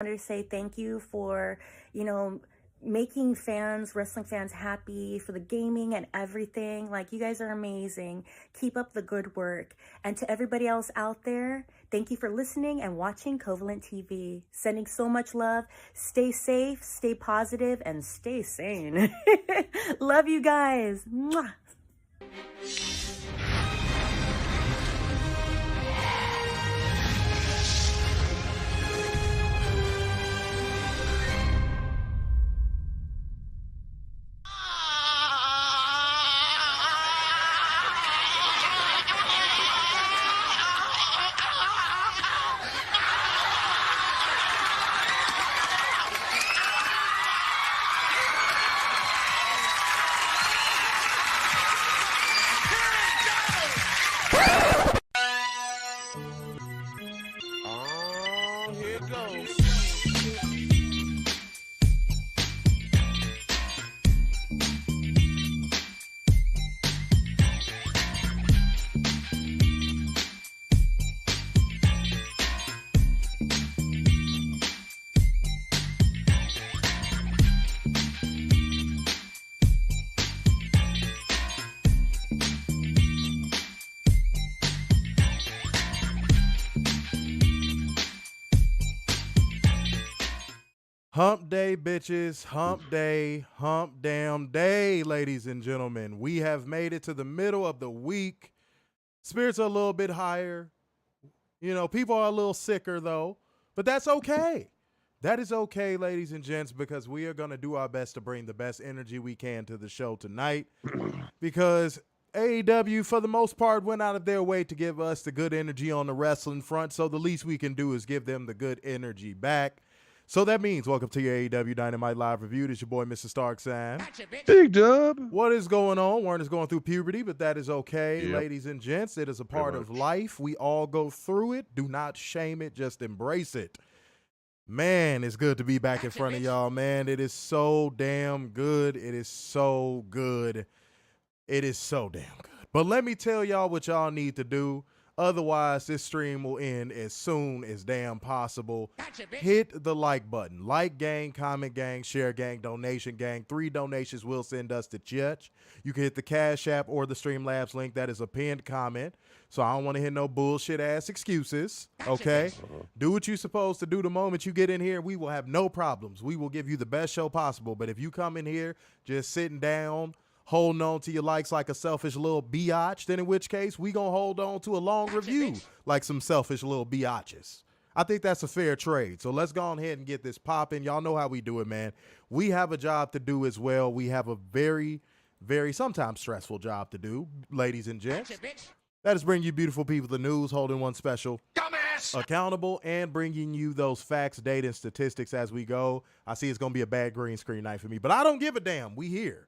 wanted to say thank you for, making wrestling fans happy, for the gaming and everything. Like, you guys are amazing. Keep up the good work. And to everybody else out there, thank you for listening and watching Covalent TV. Sending so much love. Stay safe, stay positive, and stay sane. Love you guys. Mwah. Hump day, bitches. Hump day. Hump damn day, ladies and gentlemen. We have made it to the middle of the week. Spirits are a little bit higher. People are a little sicker, though. But that's okay. That is okay, ladies and gents, because we are going to do our best to bring the best energy we can to the show tonight. Because AEW, for the most part, went out of their way to give us the good energy on the wrestling front. So the least we can do is give them the good energy back. So that means, welcome to your AEW Dynamite Live Review. This is your boy, Mr. Stark-San. Big Dub. What is going on? Warren is going through puberty, but that is okay, ladies and gents. It is a part of life. We all go through it. Do not shame it. Just embrace it. Man, it's good to be back in front of y'all, man. It is so damn good. It is so good. It is so damn good. But let me tell y'all what y'all need to do. Otherwise, this stream will end as soon as damn possible. Hit the like button. Like gang, comment gang, share gang, donation gang. 3 donations will send us to church. You can hit the Cash App or the Streamlabs link. That is a pinned comment. So I don't want to hear no bullshit-ass excuses, okay? Do what you're supposed to do the moment you get in here. We will have no problems. We will give you the best show possible. But if you come in here just sitting down, holding on to your likes like a selfish little biatch, then in which case we gonna hold on to a long review like some selfish little biatches. I think that's a fair trade. So let's go ahead and get this popping. Y'all know how we do it, man. We have a job to do as well. We have a very, very sometimes stressful job to do, ladies and gents. That is bringing you beautiful people the news, holding one special accountable, and bringing you those facts, data, and statistics as we go. I see it's gonna be a bad green screen night for me, but I don't give a damn. We here.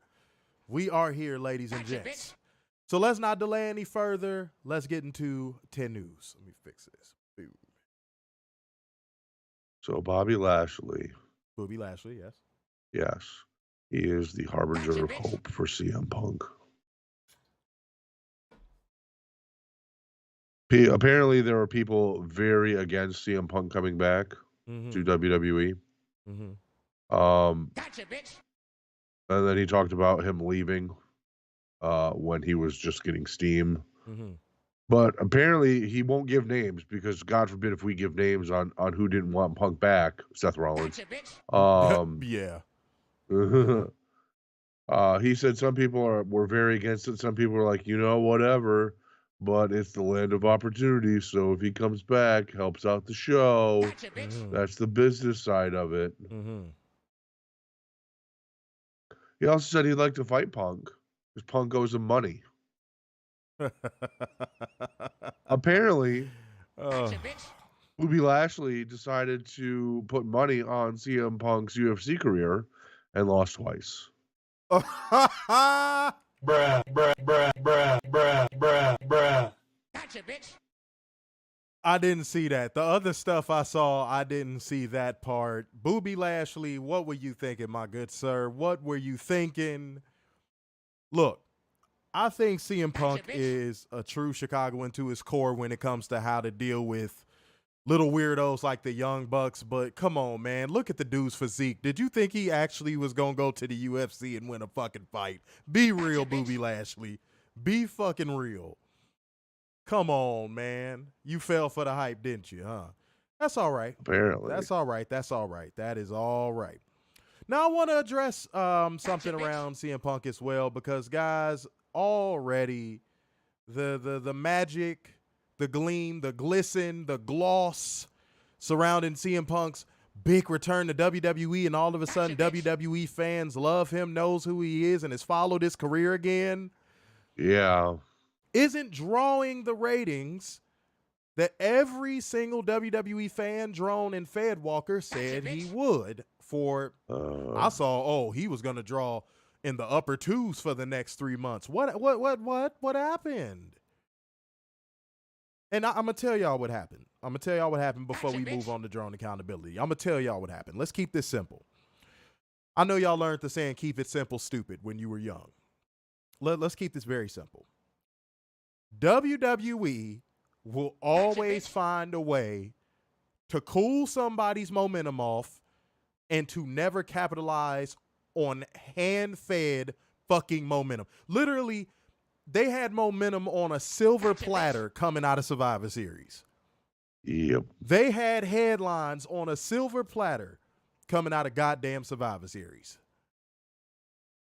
We are here, ladies and gents. So let's not delay any further. Let's get into 10 news. Let me fix this. Boom. So Bobby Lashley. Bobby Lashley, yes. Yes. He is the harbinger of hope for CM Punk. Apparently, there are people very against CM Punk coming back to WWE. And then he talked about him leaving when he was just getting steam. But apparently he won't give names because God forbid if we give names on who didn't want Punk back, Seth Rollins. He said some people were very against it. Some people are like, whatever. But it's the land of opportunity. So if he comes back, helps out the show. That's the business side of it. He also said he'd like to fight Punk because Punk owes him money. Apparently, Bobby Lashley decided to put money on CM Punk's UFC career and lost twice. Bruh. Gotcha, bitch. I didn't see that. The other stuff I saw, I didn't see that part. Bobby Lashley, what were you thinking, my good sir? What were you thinking? Look, I think CM Punk is a true Chicagoan to his core when it comes to how to deal with little weirdos like the Young Bucks, but come on, man. Look at the dude's physique. Did you think he actually was going to go to the UFC and win a fucking fight? Be real, Booby Lashley. Be fucking real. Come on, man. You fell for the hype, didn't you, huh? That's all right. Apparently. That's all right. That's all right. That is all right. Now, I want to address something around CM Punk as well, because, guys, already the magic, the gleam, the glisten, the gloss surrounding CM Punk's big return to WWE, and all of a sudden WWE fans love him, knows who he is, and has followed his career again. Yeah. Isn't drawing the ratings that every single WWE fan, drone, and Fed Walker said he would for. I saw, he was going to draw in the upper twos for the next 3 months. What happened? And I'm going to tell y'all what happened. I'm going to tell y'all what happened before we move on to drone accountability. I'm going to tell y'all what happened. Let's keep this simple. I know y'all learned the saying, keep it simple, stupid, when you were young. Let's keep this very simple. WWE will always find a way to cool somebody's momentum off and to never capitalize on hand-fed fucking momentum. Literally, they had momentum on a silver platter coming out of Survivor Series. Yep. They had headlines on a silver platter coming out of goddamn Survivor Series.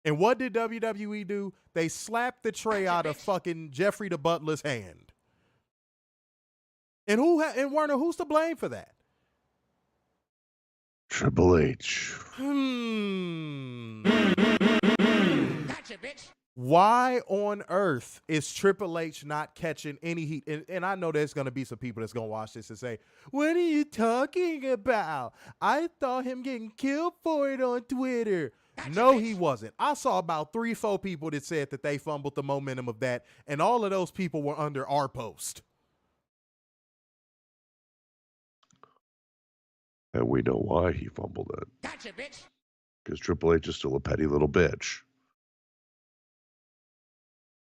And what did WWE do? They slapped the tray out of fucking Jeffrey the Butler's hand. And Werner, who's to blame for that? Triple H. Gotcha, bitch. Why on earth is Triple H not catching any heat? And I know there's going to be some people that's going to watch this and say, what are you talking about? I thought him getting killed for it on Twitter. No, he wasn't. I saw about 3-4 people that said that they fumbled the momentum of that, and all of those people were under our post. And we know why he fumbled it. Gotcha, bitch. Because Triple H is still a petty little bitch.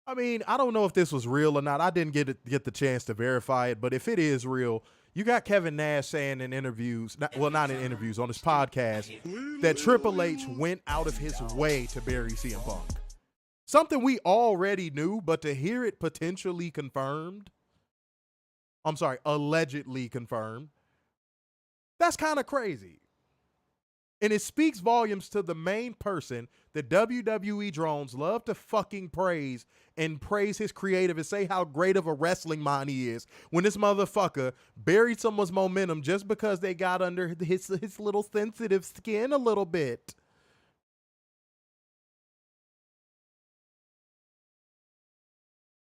I mean, I don't know if this was real or not. I didn't get the chance to verify it, but if it is real, you got Kevin Nash saying in interviews, not in interviews, on his podcast, that Triple H went out of his way to bury CM Punk. Something we already knew, but to hear it potentially confirmed, allegedly confirmed, that's kind of crazy. And it speaks volumes to the main person that WWE drones love to fucking praise and praise his creative and say how great of a wrestling mind he is, when this motherfucker buried someone's momentum just because they got under his little sensitive skin a little bit.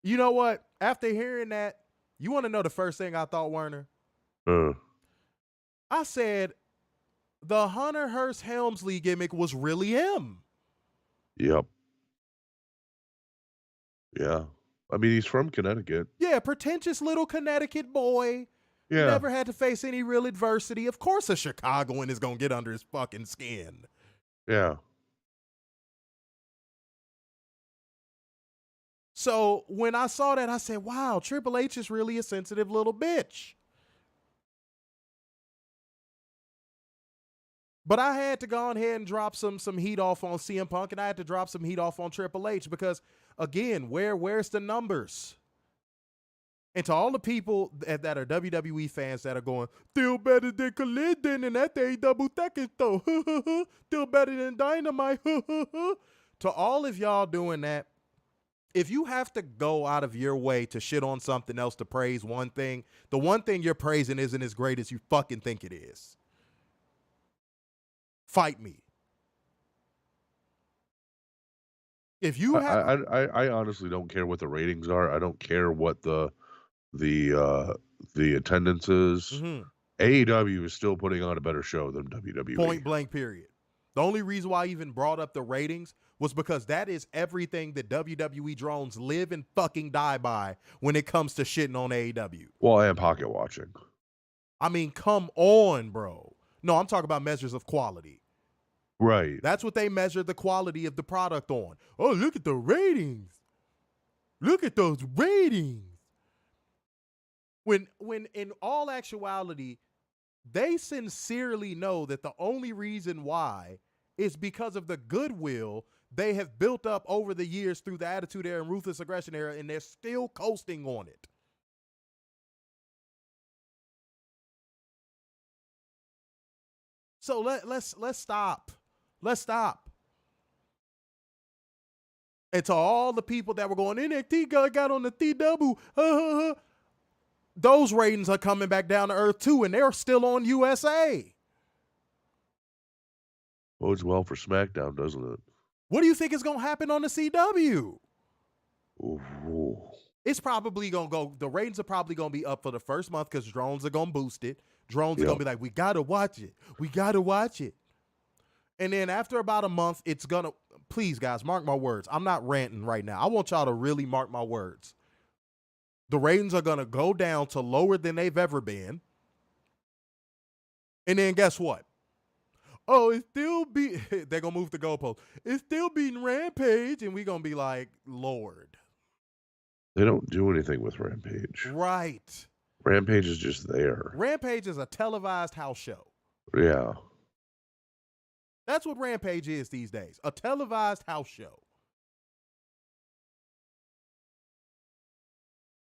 You know what? After hearing that, you want to know the first thing I thought, Werner? I said, the Hunter Hearst Helmsley gimmick was really him. Yep. Yeah. I mean, he's from Connecticut. Yeah, pretentious little Connecticut boy. Yeah. Never had to face any real adversity. Of course a Chicagoan is going to get under his fucking skin. Yeah. So when I saw that, I said, wow, Triple H is really a sensitive little bitch. But I had to go ahead and drop some heat off on CM Punk, and I had to drop some heat off on Triple H because, again, where's the numbers? And to all the people that are WWE fans that are going, still better than Covalent and that AEW Tekken though. Still better than Dynamite. To all of y'all doing that, if you have to go out of your way to shit on something else to praise one thing, the one thing you're praising isn't as great as you fucking think it is. Fight me. If you have, I honestly don't care what the ratings are. I don't care what the attendance is. Mm-hmm. AEW is still putting on a better show than WWE. Point blank, period. The only reason why I even brought up the ratings was because that is everything that WWE drones live and fucking die by when it comes to shitting on AEW. Well, and pocket watching. I mean, come on, bro. No, I'm talking about measures of quality. Right. That's what they measure the quality of the product on. Oh, look at the ratings. Look at those ratings. When in all actuality, they sincerely know that the only reason why is because of the goodwill they have built up over the years through the Attitude Era and Ruthless Aggression Era, and they're still coasting on it. So let's stop. Let's stop. And to all the people that were going, NXT got on the TW, those ratings are coming back down to earth too, and they're still on USA. Bodes well for SmackDown, doesn't it? What do you think is going to happen on the CW? Ooh. It's probably going to go, the ratings are probably going to be up for the first month because drones are going to boost it. Drones are going to be like, we got to watch it. We got to watch it. And then after about a month, it's going to, please guys, mark my words. I'm not ranting right now. I want y'all to really mark my words. The ratings are going to go down to lower than they've ever been. And then guess what? Oh, it's still they're going to move the goalpost. It's still beating Rampage. And we're going to be like, Lord. They don't do anything with Rampage. Right. Rampage is just there. Rampage is a televised house show. Yeah. That's what Rampage is these days. A televised house show.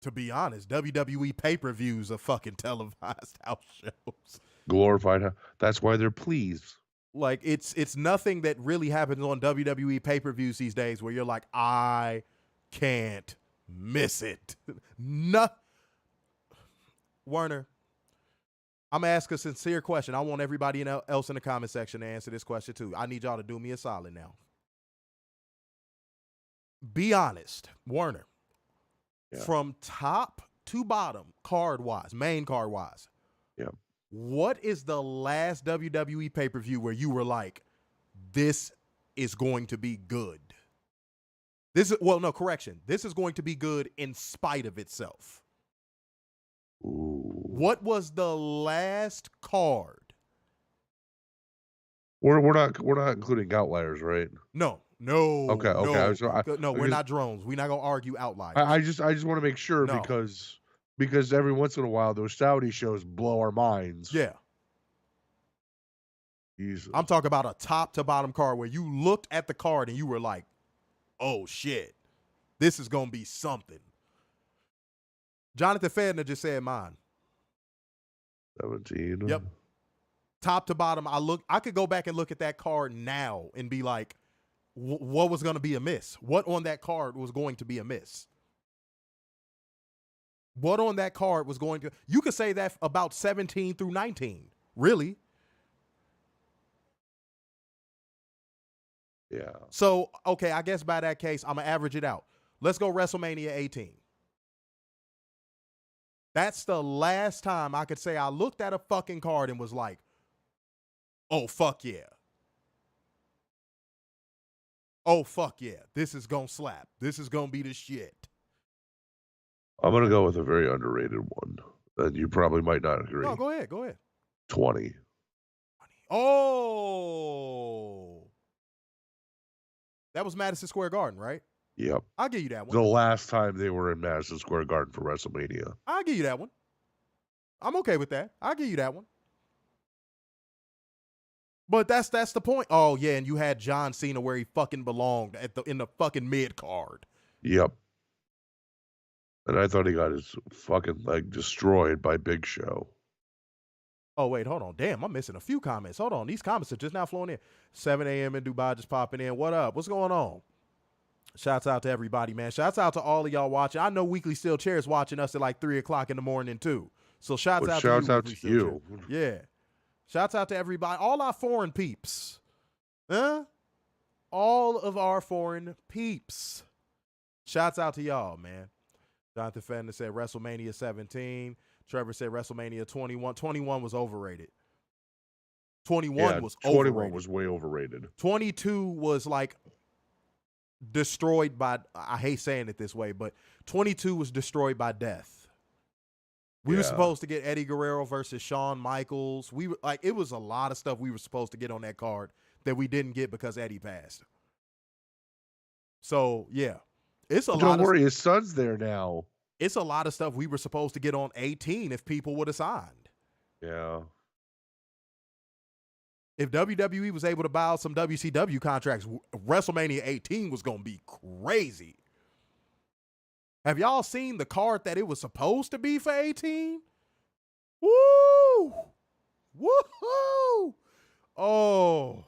To be honest, WWE pay-per-views are fucking televised house shows. Glorified. That's why they're pleased. Like, it's nothing that really happens on WWE pay-per-views these days where you're like, I can't miss it. No. Werner, I'm going to ask a sincere question. I want everybody else in the comment section to answer this question too. I need y'all to do me a solid now. Be honest, Werner. Yeah. From top to bottom, card-wise, main card-wise. Yeah. What is the last WWE pay-per-view where you were like, this is going to be good? This is going to be good in spite of itself. Ooh. What was the last card? We're not including outliers, right? No. Okay. No, we're not drones. We're not gonna argue outliers. I just want to make sure because every once in a while those Saudi shows blow our minds. Yeah. Jesus. I'm talking about a top to bottom card where you looked at the card and you were like, oh shit, this is gonna be something. Jonathan Fedner just said mine. 17. Yep. Top to bottom, I could go back and look at that card now and be like, what was going to be amiss? What on that card was going to be amiss? What on that card was going to... You could say that about 17 through 19. Really? Yeah. So, okay, I guess by that case, I'm going to average it out. Let's go WrestleMania 18. That's the last time I could say I looked at a fucking card and was like, oh, fuck yeah. Oh, fuck yeah. This is going to slap. This is going to be the shit. I'm going to go with a very underrated one that you probably might not agree. No, go ahead. 20. Oh. That was Madison Square Garden, right? Yep. I'll give you that one. The last time they were in Madison Square Garden for WrestleMania. I'll give you that one. I'm okay with that. I'll give you that one. But that's the point. Oh, yeah, and you had John Cena where he fucking belonged in the fucking mid card. Yep. And I thought he got his fucking leg destroyed by Big Show. Oh, wait, hold on. Damn, I'm missing a few comments. Hold on. These comments are just now flowing in. 7 a.m. in Dubai just popping in. What up? What's going on? Shouts out to everybody, man. Shouts out to all of y'all watching. I know Weekly Steel Chair is watching us at like 3 o'clock in the morning, too. So shouts out to you. Yeah. Shouts out to everybody. All our foreign peeps. Huh? All of our foreign peeps. Shouts out to y'all, man. Jonathan Fender said WrestleMania 17. Trevor said WrestleMania 21. 21 was overrated. 21 was overrated. 21 was way overrated. 22 was like destroyed by, I hate saying it this way, but 22 was destroyed by death. We were supposed to get Eddie Guerrero versus Shawn Michaels. We were like, it was a lot of stuff we were supposed to get on that card that we didn't get because Eddie passed. So yeah, it's a lot. Don't worry, his son's there now. it's a lot of stuff we were supposed to get on 18 if people would have signed. Yeah. If WWE was able to buy out some WCW contracts, WrestleMania 18 was going to be crazy. Have y'all seen the card that it was supposed to be for 18? Woo! Woohoo! Oh.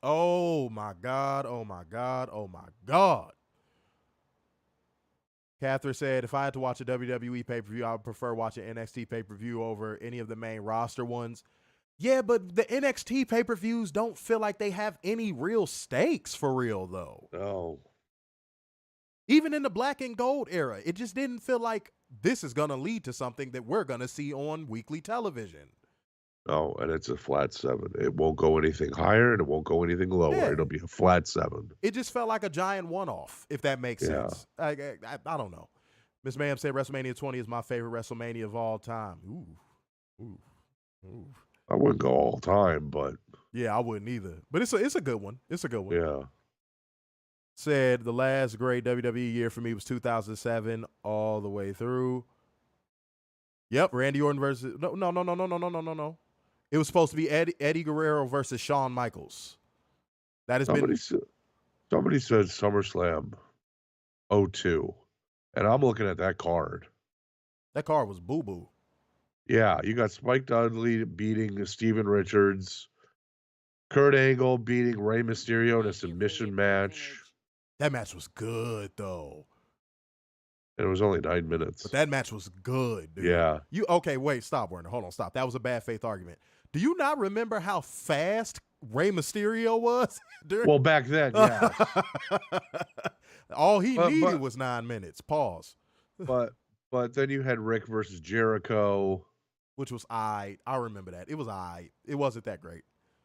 Oh my God. Oh my God. Oh my God. Catherine said, if I had to watch a WWE pay-per-view, I would prefer watching NXT pay-per-view over any of the main roster ones. Yeah, but the NXT pay-per-views don't feel like they have any real stakes for real, though. No. Even in the black and gold era, it just didn't feel like this is going to lead to something that we're going to see on weekly television. No, and it's a flat 7. It won't go anything higher, and it won't go anything lower. Yeah. It'll be a flat 7. It just felt like a giant one-off, if that makes sense. I don't know. Miss Ma'am said WrestleMania 20 is my favorite WrestleMania of all time. Ooh. I wouldn't go all time, but yeah, I wouldn't either. But it's a good one. It's a good one. Yeah. Said the last great WWE year for me was 2007 all the way through. Yep, Randy Orton versus no. It was supposed to be Eddie Guerrero versus Shawn Michaels. That has somebody said SummerSlam 02, and I'm looking at that card. That card was boo-boo. Yeah, you got Spike Dudley beating Steven Richards, Kurt Angle beating Rey Mysterio in a submission match. That match was good, though. And it was only 9 minutes. But that match was good, dude. Yeah. Okay, wait, stop, Werner. Hold on, stop. That was a bad faith argument. Do you not remember how fast Rey Mysterio was? Well, back then, yeah. All he needed was 9 minutes. Pause. But then you had Rick versus Jericho. Which was I remember that. It was It wasn't that great.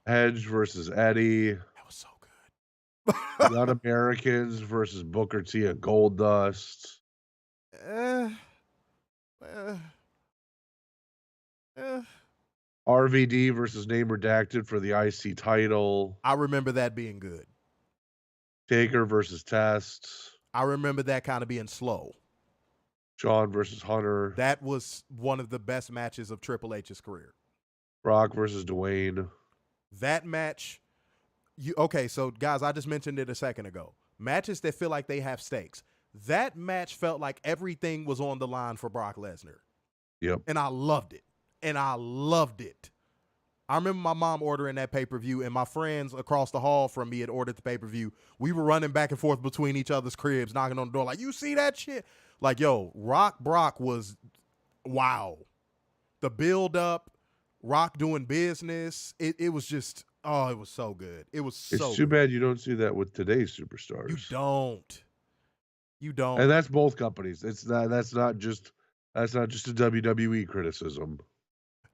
Edge versus Eddie. That was so good. Young Americans versus Booker T and Goldust. RVD versus Name Redacted for the IC title. I remember that being good. Taker versus Test. I remember that kind of being slow. Shawn versus Hunter. That was one of the best matches of Triple H's career. Brock versus Dwayne. That match, okay, so guys, I just mentioned it a second ago. Matches that feel like they have stakes. That match felt like everything was on the line for Brock Lesnar. Yep. And I loved it. I remember my mom ordering that pay-per-view, and my friends across the hall from me had ordered the pay-per-view. We were running back and forth between each other's cribs, knocking on the door like, you see that shit? Like, yo, Rock Brock was, wow. The build-up, Rock doing business, it was just, oh, it was so good. It was so good. It's too bad you don't see that with today's superstars. You don't. And that's both companies. That's not just a WWE criticism.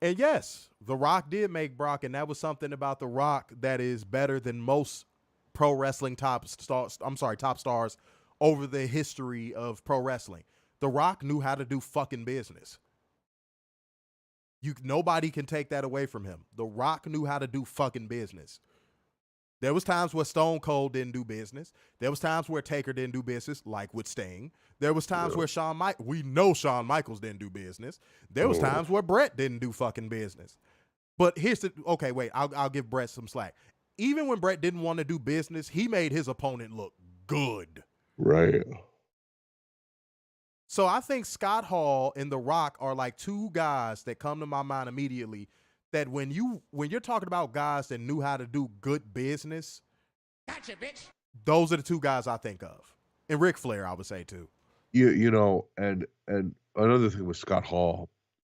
And yes, The Rock did make Brock, and that was something about The Rock that is better than most pro wrestling top stars over the history of pro wrestling. The Rock knew how to do fucking business. Nobody can take that away from him. The Rock knew how to do fucking business. There was times where Stone Cold didn't do business. There was times where Taker didn't do business, like with Sting. There was times where we know Shawn Michaels didn't do business. There was times where Brett didn't do fucking business. But I'll give Brett some slack. Even when Brett didn't want to do business, he made his opponent look good. Right. So I think Scott Hall and The Rock are like two guys that come to my mind immediately that when you're talking about guys that knew how to do good business, Gotcha, bitch. Those are the two guys I think of. And Ric Flair, I would say too. You know, and another thing with Scott Hall,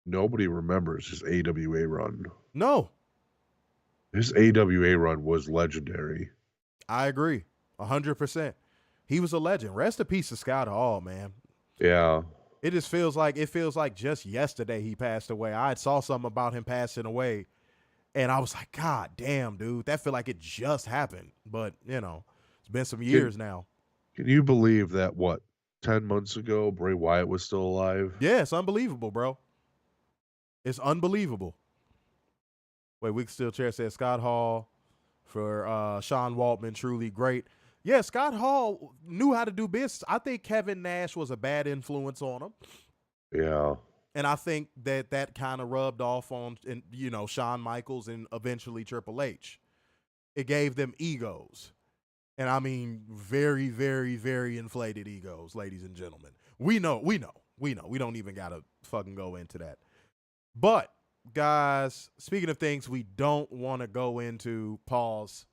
nobody remembers his AWA run. No. His AWA run was legendary. I agree. 100%. He was a legend. Rest in peace to Scott Hall, man. Yeah. It feels like just yesterday he passed away. I saw something about him passing away, and I was like, God damn, dude, that feel like it just happened. But, you know, it's been some years now. Can you believe that, 10 months ago, Bray Wyatt was still alive? Yeah, it's unbelievable, bro. It's unbelievable. Wait, Week Still Chair says Scott Hall for Sean Waltman, truly great. Yeah, Scott Hall knew how to do business. I think Kevin Nash was a bad influence on him. Yeah. And I think that kind of rubbed off on, Shawn Michaels and eventually Triple H. It gave them egos. And I mean, very, very, very inflated egos, ladies and gentlemen. We know. We don't even got to fucking go into that. But, guys, speaking of things we don't want to go into, pause.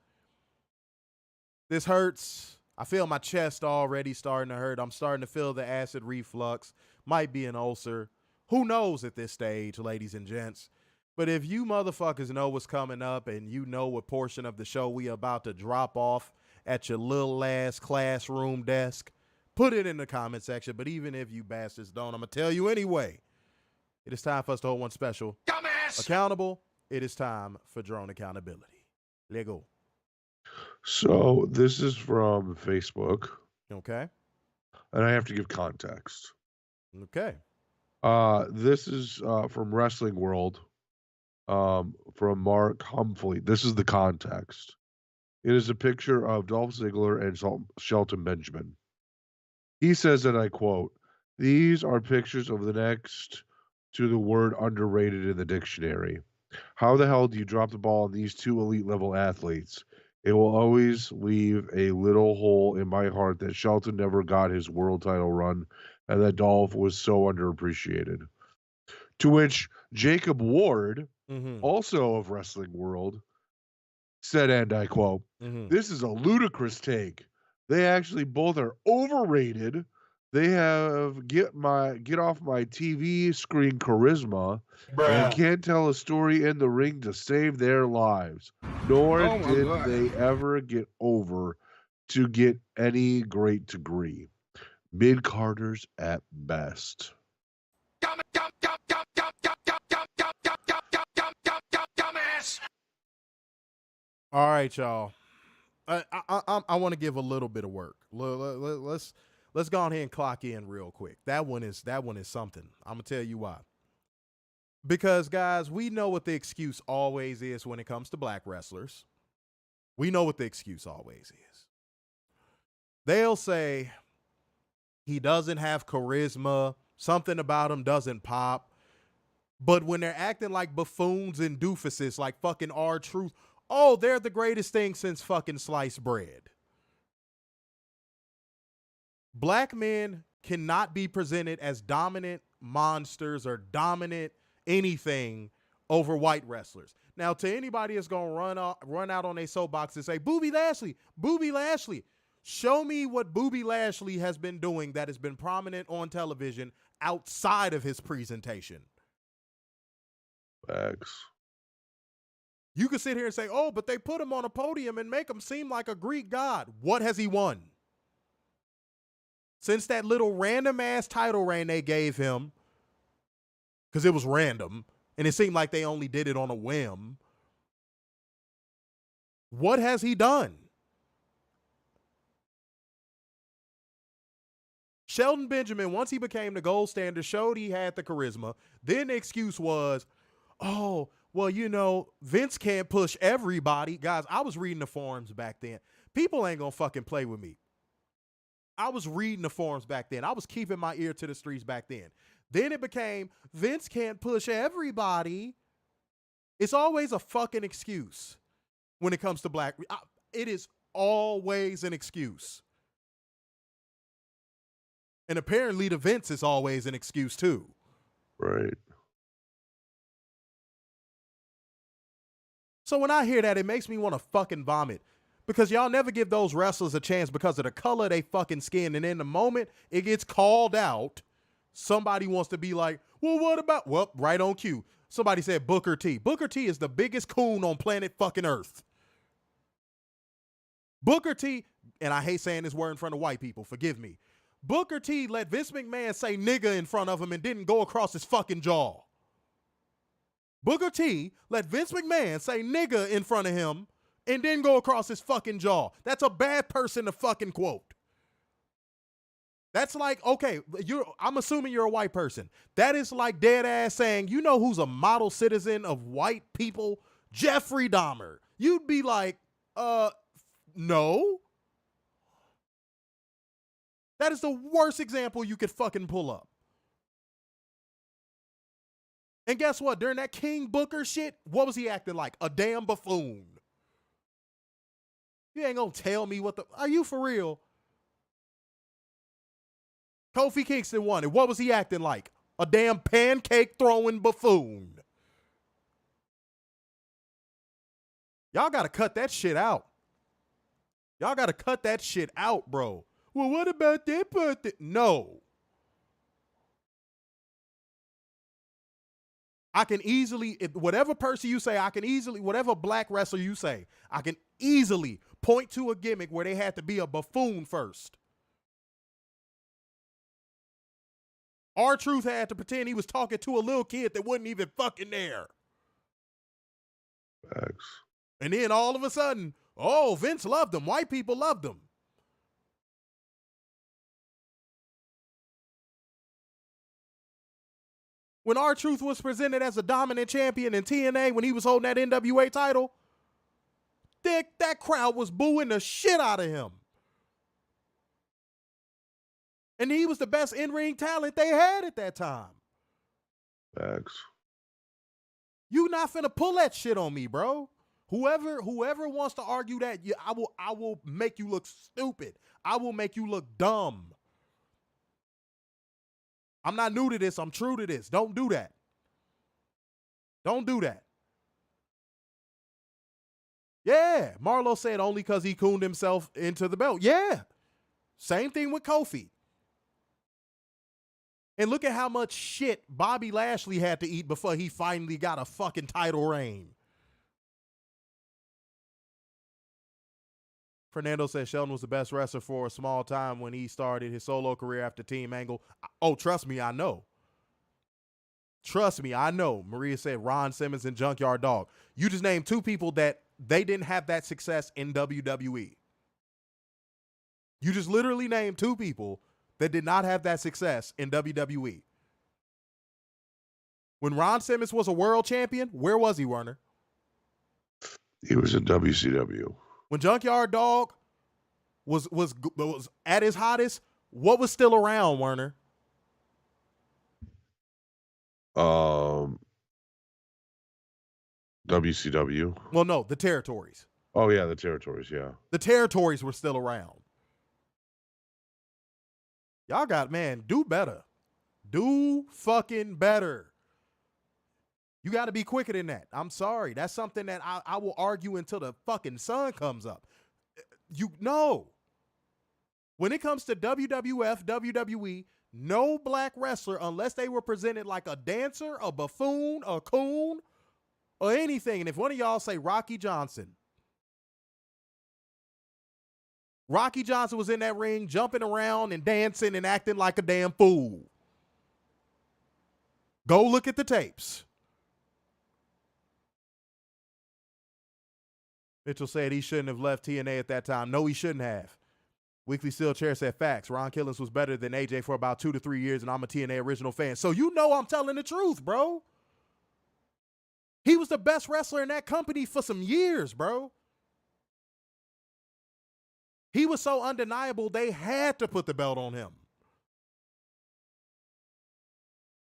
This hurts. I feel my chest already starting to hurt. I'm starting to feel the acid reflux. Might be an ulcer. Who knows at this stage, ladies and gents? But if you motherfuckers know what's coming up and you know what portion of the show we about to drop off at your little ass classroom desk, put it in the comment section. But even if you bastards don't, I'm going to tell you anyway. It is time for us to hold one special. Dumbass! Accountable. It is time for drone accountability. Let go. So this is from Facebook. Okay. And I have to give context. Okay. This is from Wrestling World, from Mark Humphrey. This is the context. It is a picture of Dolph Ziggler and Shelton Benjamin. He says, and I quote, "These are pictures of the next to the word underrated in the dictionary. How the hell do you drop the ball on these two elite level athletes? It will always leave a little hole in my heart that Shelton never got his world title run and that Dolph was so underappreciated." To which Jacob Ward, also of Wrestling World, said, and I quote, "This is a ludicrous take. They actually both are overrated. They have get off my TV screen charisma and can't tell a story in the ring to save their lives. Nor did they ever get over to get any great degree. Mid-carders at best." Dumbass! All right, y'all. I want to give a little bit of work. Let's go ahead and clock in real quick. That one is something. I'm gonna tell you why. Because guys, we know what the excuse always is when it comes to black wrestlers. We know what the excuse always is. They'll say he doesn't have charisma, something about him doesn't pop. But when they're acting like buffoons and doofuses like fucking R-Truth, oh, they're the greatest thing since fucking sliced bread. Black men cannot be presented as dominant monsters or dominant anything over white wrestlers. Now, to anybody that's going to run out on a soapbox and say, Booby Lashley, show me what Booby Lashley has been doing that has been prominent on television outside of his presentation. Facts. You could sit here and say, oh, but they put him on a podium and make him seem like a Greek god. What has he won? Since that little random ass title reign they gave him, because it was random, and it seemed like they only did it on a whim. What has he done? Shelton Benjamin, once he became the gold standard, showed he had the charisma. Then the excuse was, oh, well, you know, Vince can't push everybody. Guys, I was reading the forums back then. People ain't gonna fucking play with me. I was reading the forums back then. I was keeping my ear to the streets back then. Then it became, Vince can't push everybody. It's always a fucking excuse when it comes to black. It is always an excuse. And apparently the Vince is always an excuse too. Right. So when I hear that, it makes me want to fucking vomit. Because y'all never give those wrestlers a chance because of the color of they fucking skin. And in the moment it gets called out, somebody wants to be like, well, what about? Well, right on cue. Somebody said Booker T. Booker T is the biggest coon on planet fucking Earth. Booker T, and I hate saying this word in front of white people, forgive me. Booker T let Vince McMahon say nigga in front of him and didn't go across his fucking jaw. Booker T let Vince McMahon say nigga in front of him and didn't go across his fucking jaw. That's a bad person to fucking quote. That's like, okay, I'm assuming you're a white person. That is like dead ass saying, you know who's a model citizen of white people? Jeffrey Dahmer. You'd be like, no. That is the worst example you could fucking pull up. And guess what? During that King Booker shit, what was he acting like? A damn buffoon. You ain't gonna tell me what the... Are you for real? Kofi Kingston won it. What was he acting like? A damn pancake throwing buffoon. Y'all gotta cut that shit out. Y'all gotta cut that shit out, bro. Well, what about that person? No. I can easily, whatever person you say, whatever black wrestler you say, I can easily point to a gimmick where they had to be a buffoon first. R-Truth had to pretend he was talking to a little kid that wasn't even fucking there. Facts. And then all of a sudden, oh, Vince loved him. White people loved him. When R-Truth was presented as a dominant champion in TNA when he was holding that NWA title, that crowd was booing the shit out of him. And he was the best in-ring talent they had at that time. Facts. You not finna pull that shit on me, bro. Whoever wants to argue that, I will make you look stupid. I will make you look dumb. I'm not new to this. I'm true to this. Don't do that. Don't do that. Yeah, Marlo said only because he cooned himself into the belt. Yeah. Same thing with Kofi. And look at how much shit Bobby Lashley had to eat before he finally got a fucking title reign. Fernando says Sheldon was the best wrestler for a small time when he started his solo career after Team Angle. Oh, trust me, I know. Trust me, I know. Maria said Ron Simmons and Junkyard Dog. You just named two people that they didn't have that success in WWE. You just literally named two people that did not have that success in WWE. When Ron Simmons was a world champion, where was he, Werner? He was in WCW. When Junkyard Dog was at his hottest, what was still around, Werner? WCW. Well, no, the territories. Oh, yeah, the territories, yeah. The territories were still around. Y'all got, man, do better. Do fucking better. You got to be quicker than that. I'm sorry. That's something that I will argue until the fucking sun comes up. You know. When it comes to WWF, WWE, no black wrestler, unless they were presented like a dancer, a buffoon, a coon, or anything. And if one of y'all say Rocky Johnson. Rocky Johnson was in that ring jumping around and dancing and acting like a damn fool. Go look at the tapes. Mitchell said he shouldn't have left TNA at that time. No, he shouldn't have. Weekly Steel Chair said facts. Ron Killings was better than AJ for about 2 to 3 years, and I'm a TNA original fan. So you know I'm telling the truth, bro. He was the best wrestler in that company for some years, bro. He was so undeniable, they had to put the belt on him.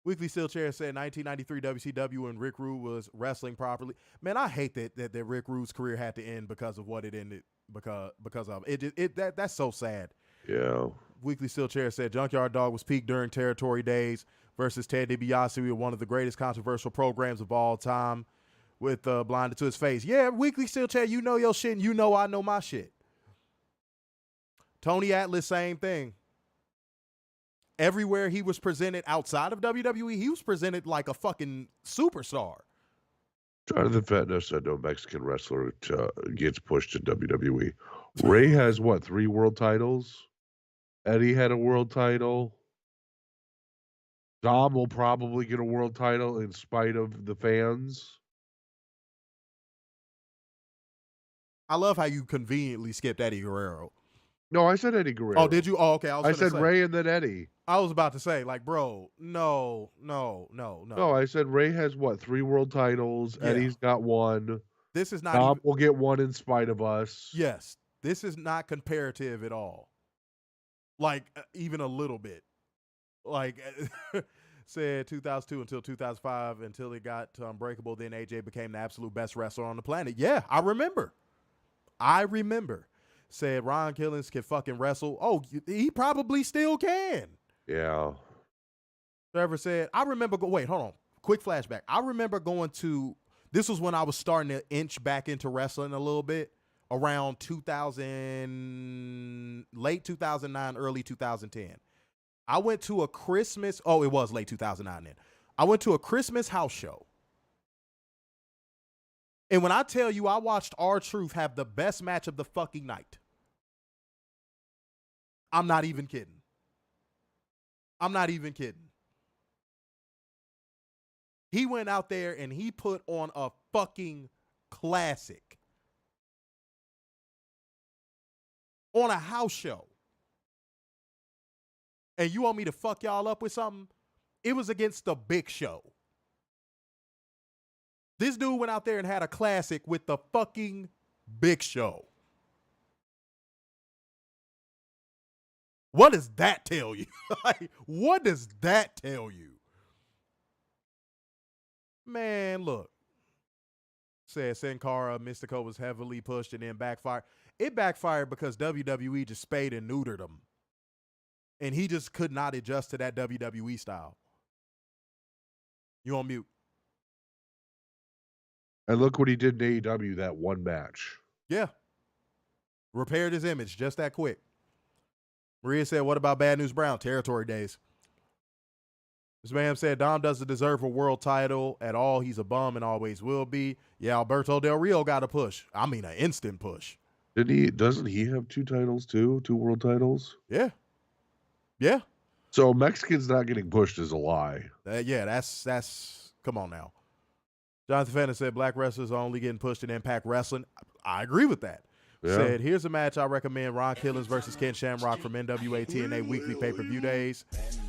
Weekly Steel Chair said 1993 WCW when Rick Rude was wrestling properly. Man, I hate that Rick Rude's career had to end because of what it ended because of it. That's so sad. Yeah. Weekly Steel Chair said Junkyard Dog was peak during territory days versus Ted DiBiase with one of the greatest controversial programs of all time with Blinded to His Face. Yeah, Weekly Steel Chair, you know your shit and you know I know my shit. Tony Atlas, same thing. Everywhere he was presented outside of WWE, he was presented like a fucking superstar. Jonathan Fentness said no Mexican wrestler gets pushed to WWE. Ray has, what, 3 world titles? Eddie had a world title. Dom will probably get a world title in spite of the fans. I love how you conveniently skipped Eddie Guerrero. No, I said Eddie Guerrero. Oh, did you? Oh, okay. I said Ray and then Eddie. I was about to say, like, bro, no. No, I said Ray has, what, 3 world titles. Yeah. Eddie's got 1. This is not. Dom will get 1 in spite of us. Yes. This is not comparative at all. Like, even a little bit. Like, said 2002 until 2005, until he got to Unbreakable, then AJ became the absolute best wrestler on the planet. Yeah, I remember. Said Ron Killings can fucking wrestle. Oh, he probably still can. Yeah. Trevor said, I remember, wait, hold on. Quick flashback. I remember going to, this was when I was starting to inch back into wrestling a little bit, around 2000, late 2009, early 2010. I went to a Christmas, it was late 2009 then. I went to a Christmas house show. And when I tell you I watched R-Truth have the best match of the fucking night, I'm not even kidding. He went out there and he put on a fucking classic on a house show. And you want me to fuck y'all up with something? It was against the Big Show. This dude went out there and had a classic with the fucking Big Show. What does that tell you? Like, what does that tell you? Man, look. Said Sin Cara, Mystico was heavily pushed and then backfired. It backfired because WWE just spayed and neutered him. And he just could not adjust to that WWE style. You on mute. And look what he did in AEW, that one match. Yeah. Repaired his image just that quick. Maria said, what about Bad News Brown? Territory days. This man said, Dom doesn't deserve a world title at all. He's a bum and always will be. Yeah, Alberto Del Rio got a push. I mean, an instant push. Doesn't he have 2 titles too? 2 world titles? Yeah. Yeah. So Mexicans not getting pushed is a lie. Yeah, that's come on now. Jonathan Fenner said black wrestlers are only getting pushed in Impact Wrestling. I agree with that. Yeah. Said, here's a match I recommend, Ron Killings versus Ken Shamrock from NWA TNA weekly pay-per-view days.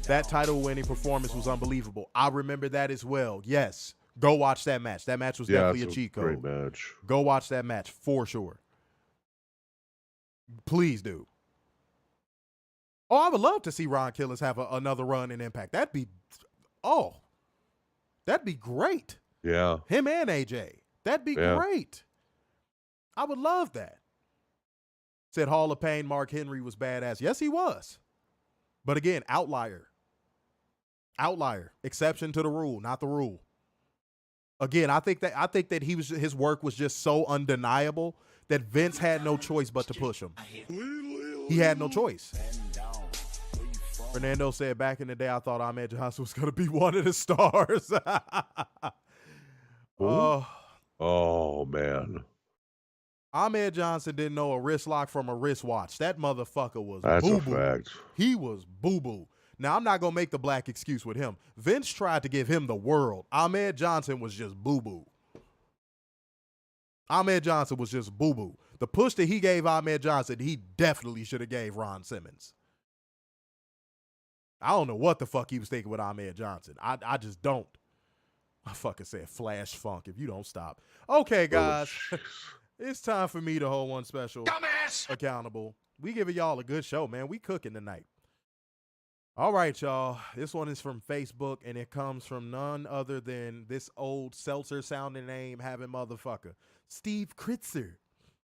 That title-winning performance was unbelievable. I remember that as well. Yes. Go watch that match. That match was definitely a cheat code. Great match. Go watch that match for sure. Please do. Oh, I would love to see Ron Killings have another run in Impact. That'd be great. Yeah. Him and AJ. That'd be great. I would love that. Said Hall of Pain, Mark Henry was badass. Yes, he was. But again, outlier. Exception to the rule, not the rule. Again, I think that his work was just so undeniable that Vince had no choice but to push him. He had no choice. Fernando said, back in the day, I thought Ahmed Johnson was going to be one of the stars. Oh, man. Ahmed Johnson didn't know a wrist lock from a wristwatch. That motherfucker was That's boo-boo. a fact. He was boo-boo. Now, I'm not going to make the black excuse with him. Vince tried to give him the world. Ahmed Johnson was just boo-boo. Ahmed Johnson was just boo-boo. The push that he gave Ahmed Johnson, he definitely should have gave Ron Simmons. I don't know what the fuck he was thinking with Ahmed Johnson. I just don't. I fucking said Flash Funk if you don't stop. Okay, guys. It's time for me to hold one special accountable. We giving y'all a good show, man. We cooking tonight. All right, y'all. This one is from Facebook, and it comes from none other than this old seltzer-sounding name having motherfucker, Steve Kritzer.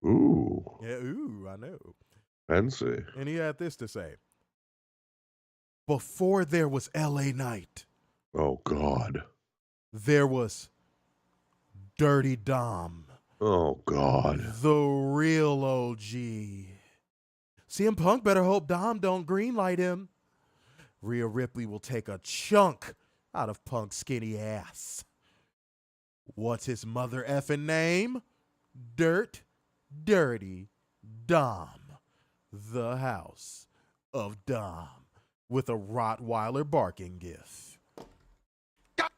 Ooh. Yeah, ooh, I know. Fancy. And he had this to say. Before there was L.A. Knight. Oh, God. There was Dirty Dom. Oh, God. The real OG. CM Punk better hope Dom don't greenlight him. Rhea Ripley will take a chunk out of Punk's skinny ass. What's his mother effing name? Dirty Dom. The House of Dom. With a Rottweiler barking gif.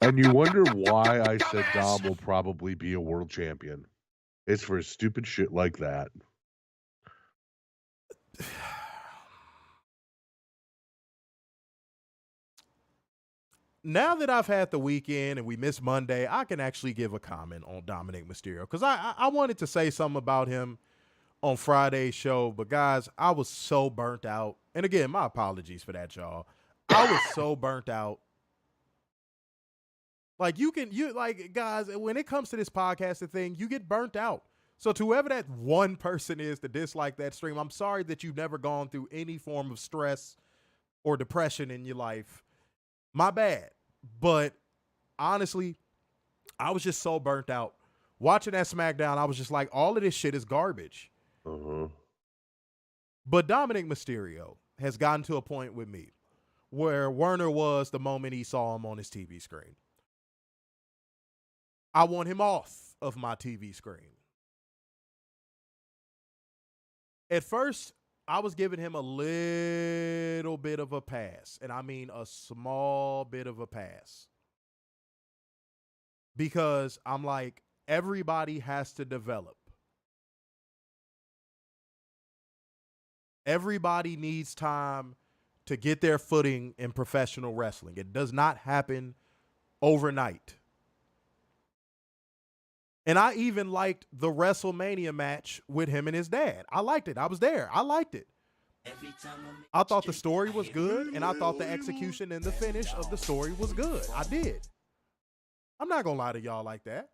And you wonder why I said Dom will probably be a world champion. It's for stupid shit like that. Now that I've had the weekend and we missed Monday, I can actually give a comment on Dominic Mysterio. Because I wanted to say something about him on Friday's show. But guys, I was so burnt out And again, my apologies for that, y'all. I was so burnt out. Like guys, when it comes to this podcasting thing, you get burnt out. So to whoever that one person is to dislike that stream, I'm sorry that you've never gone through any form of stress or depression in your life. My bad. But honestly, I was just so burnt out. Watching that SmackDown, I was just like, all of this shit is garbage. Uh-huh. But Dominic Mysterio has gotten to a point with me where Werner was the moment he saw him on his TV screen. I want him off of my TV screen. At first, I was giving him a little bit of a pass, and I mean a small bit of a pass. Because I'm like, everybody has to develop. Everybody needs time to get their footing in professional wrestling. It does not happen overnight. And I even liked the WrestleMania match with him and his dad. I liked it. I was there. I liked it. I thought the story was good, and I thought the execution and the finish of the story was good. I did. I'm not going to lie to y'all like that.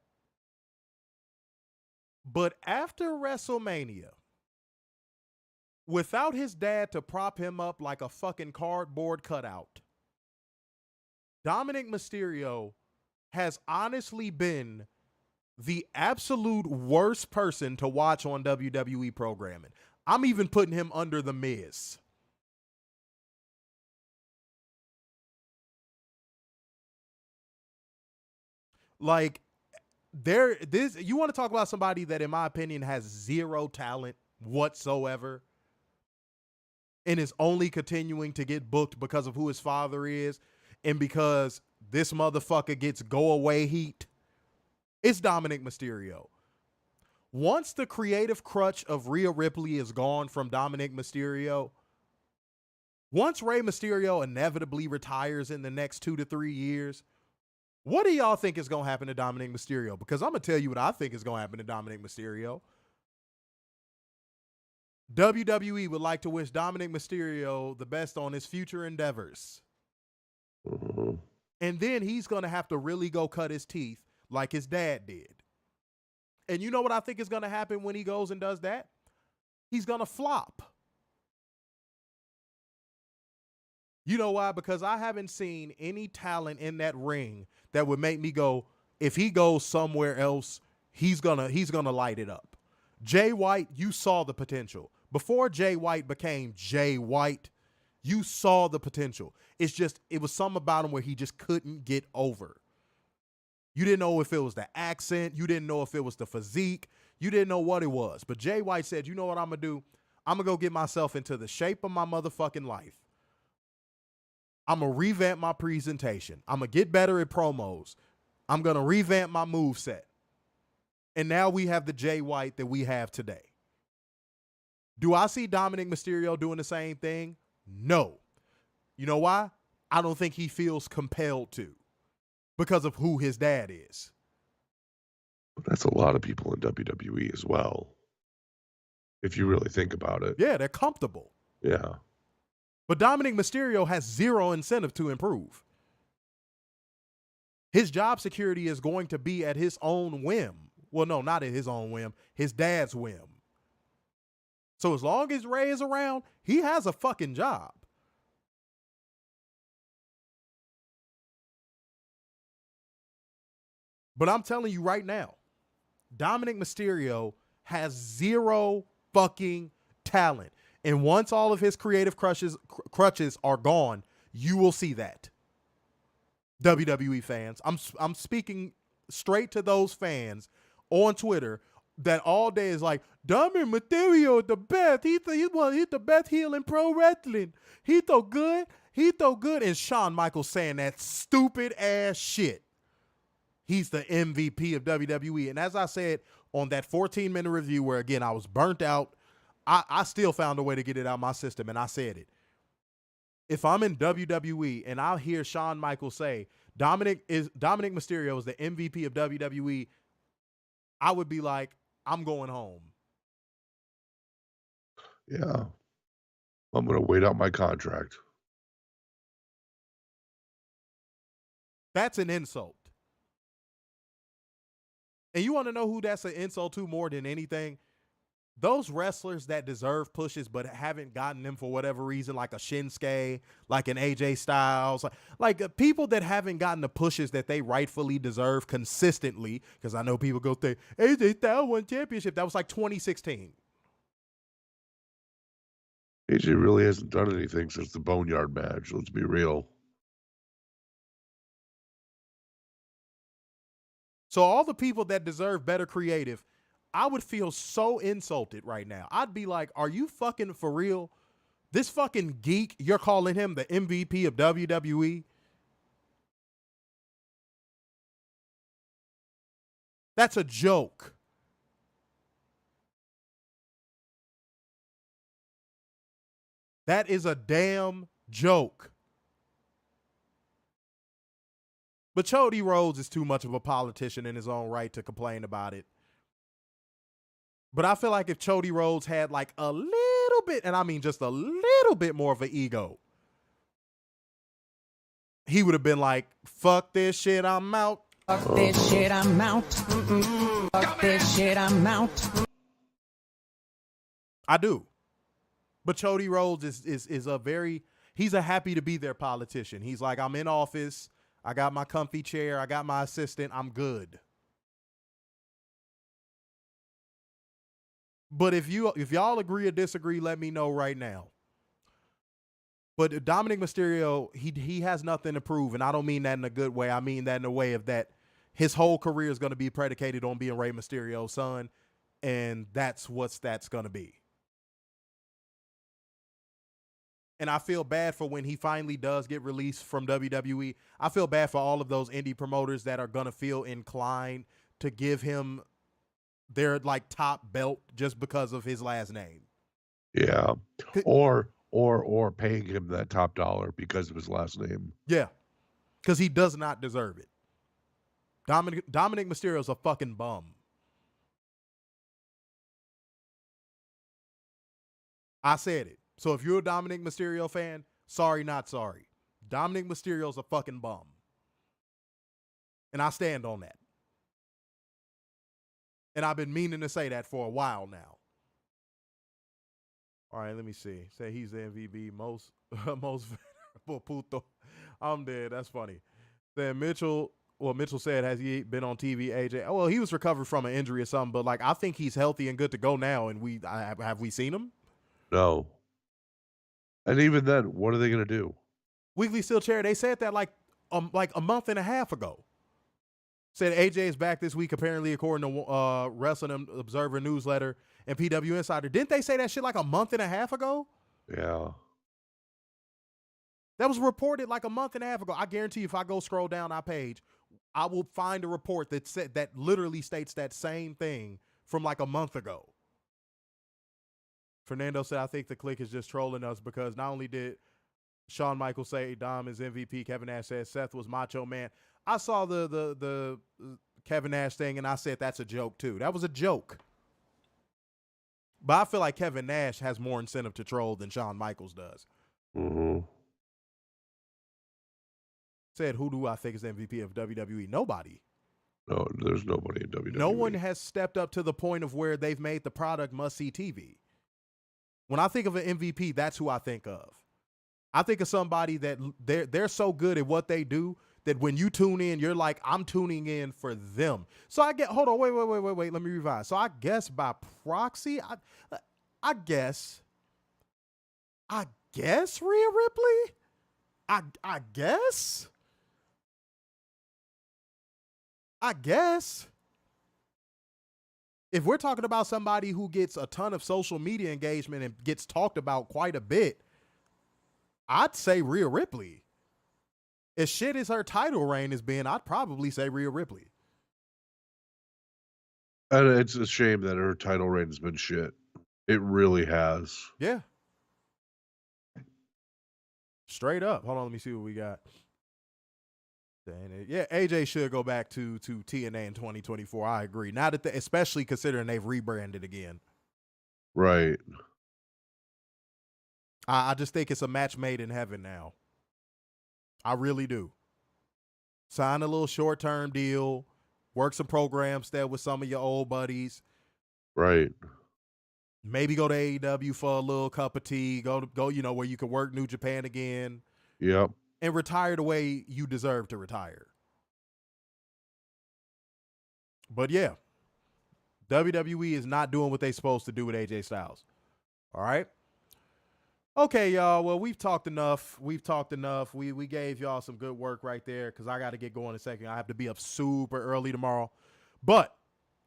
But after WrestleMania, without his dad to prop him up like a fucking cardboard cutout, Dominic Mysterio has honestly been the absolute worst person to watch on WWE programming. I'm even putting him under The Miz. Like, you want to talk about somebody that, in my opinion, has zero talent whatsoever and is only continuing to get booked because of who his father is and because this motherfucker gets go away heat? It's Dominic Mysterio. Once the creative crutch of Rhea Ripley is gone from Dominic Mysterio, once Rey Mysterio inevitably retires in the next 2 to 3 years, what do y'all think is going to happen to Dominic Mysterio? Because I'm going to tell you what I think is going to happen to Dominic Mysterio. WWE would like to wish Dominic Mysterio the best on his future endeavors. Mm-hmm. And then he's going to have to really go cut his teeth like his dad did. And you know what I think is going to happen when he goes and does that? He's going to flop. You know why? Because I haven't seen any talent in that ring that would make me go, if he goes somewhere else, he's gonna light it up. Jay White, you saw the potential. Before Jay White became Jay White, you saw the potential. It's just, it was something about him where he just couldn't get over. You didn't know if it was the accent. You didn't know if it was the physique. You didn't know what it was. But Jay White said, you know what I'm going to do? I'm going to go get myself into the shape of my motherfucking life. I'm going to revamp my presentation. I'm going to get better at promos. I'm going to revamp my moveset. And now we have the Jay White that we have today. Do I see Dominic Mysterio doing the same thing? No. You know why? I don't think he feels compelled to because of who his dad is. That's a lot of people in WWE as well, if you really think about it. Yeah, they're comfortable. Yeah. But Dominic Mysterio has zero incentive to improve. His job security is going to be at his own whim. Well, no, not at his own whim. His dad's whim. So as long as Ray is around, he has a fucking job. But I'm telling you right now, Dominic Mysterio has zero fucking talent. And once all of his creative crutches are gone, you will see that. WWE fans, I'm speaking straight to those fans on Twitter that all day is like, Dominic Mysterio the best. He's the best heel in pro wrestling. He so good. And Shawn Michaels saying that stupid ass shit. He's the MVP of WWE. And as I said on that 14-minute review where, again, I was burnt out, I still found a way to get it out my system, and I said it. If I'm in WWE and I hear Shawn Michaels say Dominic Mysterio is the MVP of WWE, I would be like, I'm going home. Yeah. I'm going to wait out my contract. That's an insult. And you want to know who that's an insult to more than anything? Those wrestlers that deserve pushes but haven't gotten them for whatever reason, like a Shinsuke, like an AJ Styles, like people that haven't gotten the pushes that they rightfully deserve consistently, because I know people go think, AJ Styles won championship. That was like 2016. AJ really hasn't done anything since the Boneyard match. Let's be real. So all the people that deserve better creative, I would feel so insulted right now. I'd be like, are you fucking for real? This fucking geek, you're calling him the MVP of WWE? That's a joke. That is a damn joke. But Cody Rhodes is too much of a politician in his own right to complain about it. But I feel like if Cody Rhodes had like a little bit, and I mean just a little bit more of an ego, he would have been like, fuck this shit, I'm out. Fuck this shit, I'm out. Fuck this shit, I'm out. I do. But Cody Rhodes is a very, he's a happy to be there politician. He's like, I'm in office. I got my comfy chair. I got my assistant. I'm good. But if y'all agree or disagree, let me know right now. But Dominic Mysterio, he has nothing to prove, and I don't mean that in a good way. I mean that in a way of that his whole career is going to be predicated on being Rey Mysterio's son, and that's going to be. And I feel bad for when he finally does get released from WWE. I feel bad for all of those indie promoters that are going to feel inclined to give him their like top belt just because of his last name. Yeah. Or paying him that top dollar because of his last name. Yeah. Because he does not deserve it. Dominic Mysterio's a fucking bum. I said it. So if you're a Dominic Mysterio fan, sorry, not sorry. Dominic Mysterio's a fucking bum. And I stand on that. And I've been meaning to say that for a while now. All right, let me see. Say he's the MVP, most venerable puto. I'm dead. That's funny. Then Mitchell said, has he been on TV, AJ? Oh, well, he was recovered from an injury or something, but like I think he's healthy and good to go now. And have we seen him? No. And even then, what are they going to do? Weekly Steel Chair, they said that like a month and a half ago. Said AJ is back this week, apparently, according to Wrestling Observer newsletter and PW Insider. Didn't they say that shit like a month and a half ago? Yeah. That was reported like a month and a half ago. I guarantee you, if I go scroll down our page, I will find a report that literally states that same thing from like a month ago. Fernando said, I think the clique is just trolling us because not only did Shawn Michaels say Dom is MVP, Kevin Nash said Seth was Macho Man. I saw the Kevin Nash thing and I said that's a joke too. That was a joke. But I feel like Kevin Nash has more incentive to troll than Shawn Michaels does. Mm-hmm. Said, who do I think is MVP of WWE? Nobody. No, there's nobody in WWE. No one has stepped up to the point of where they've made the product must-see TV. When I think of an MVP, that's who I think of. I think of somebody that they're so good at what they do that when you tune in, you're like, I'm tuning in for them. So I get, hold on, wait, let me revise. So I guess by proxy, I guess Rhea Ripley? I guess. If we're talking about somebody who gets a ton of social media engagement and gets talked about quite a bit, I'd say Rhea Ripley. As shit as her title reign has been, I'd probably say Rhea Ripley. And it's a shame that her title reign has been shit. It really has. Yeah. Straight up. Hold on, let me see what we got. Yeah, AJ should go back to TNA in 2024. I agree. Now that especially considering they've rebranded again. Right. I just think it's a match made in heaven now. I really do. Sign a little short-term deal, work some programs there with some of your old buddies. Right. Maybe go to AEW for a little cup of tea. Go, where you can work New Japan again. Yep. And retire the way you deserve to retire. But yeah, WWE is not doing what they're supposed to do with AJ Styles. All right? Okay, y'all. Well, we've talked enough. We gave y'all some good work right there because I got to get going in a second. I have to be up super early tomorrow. But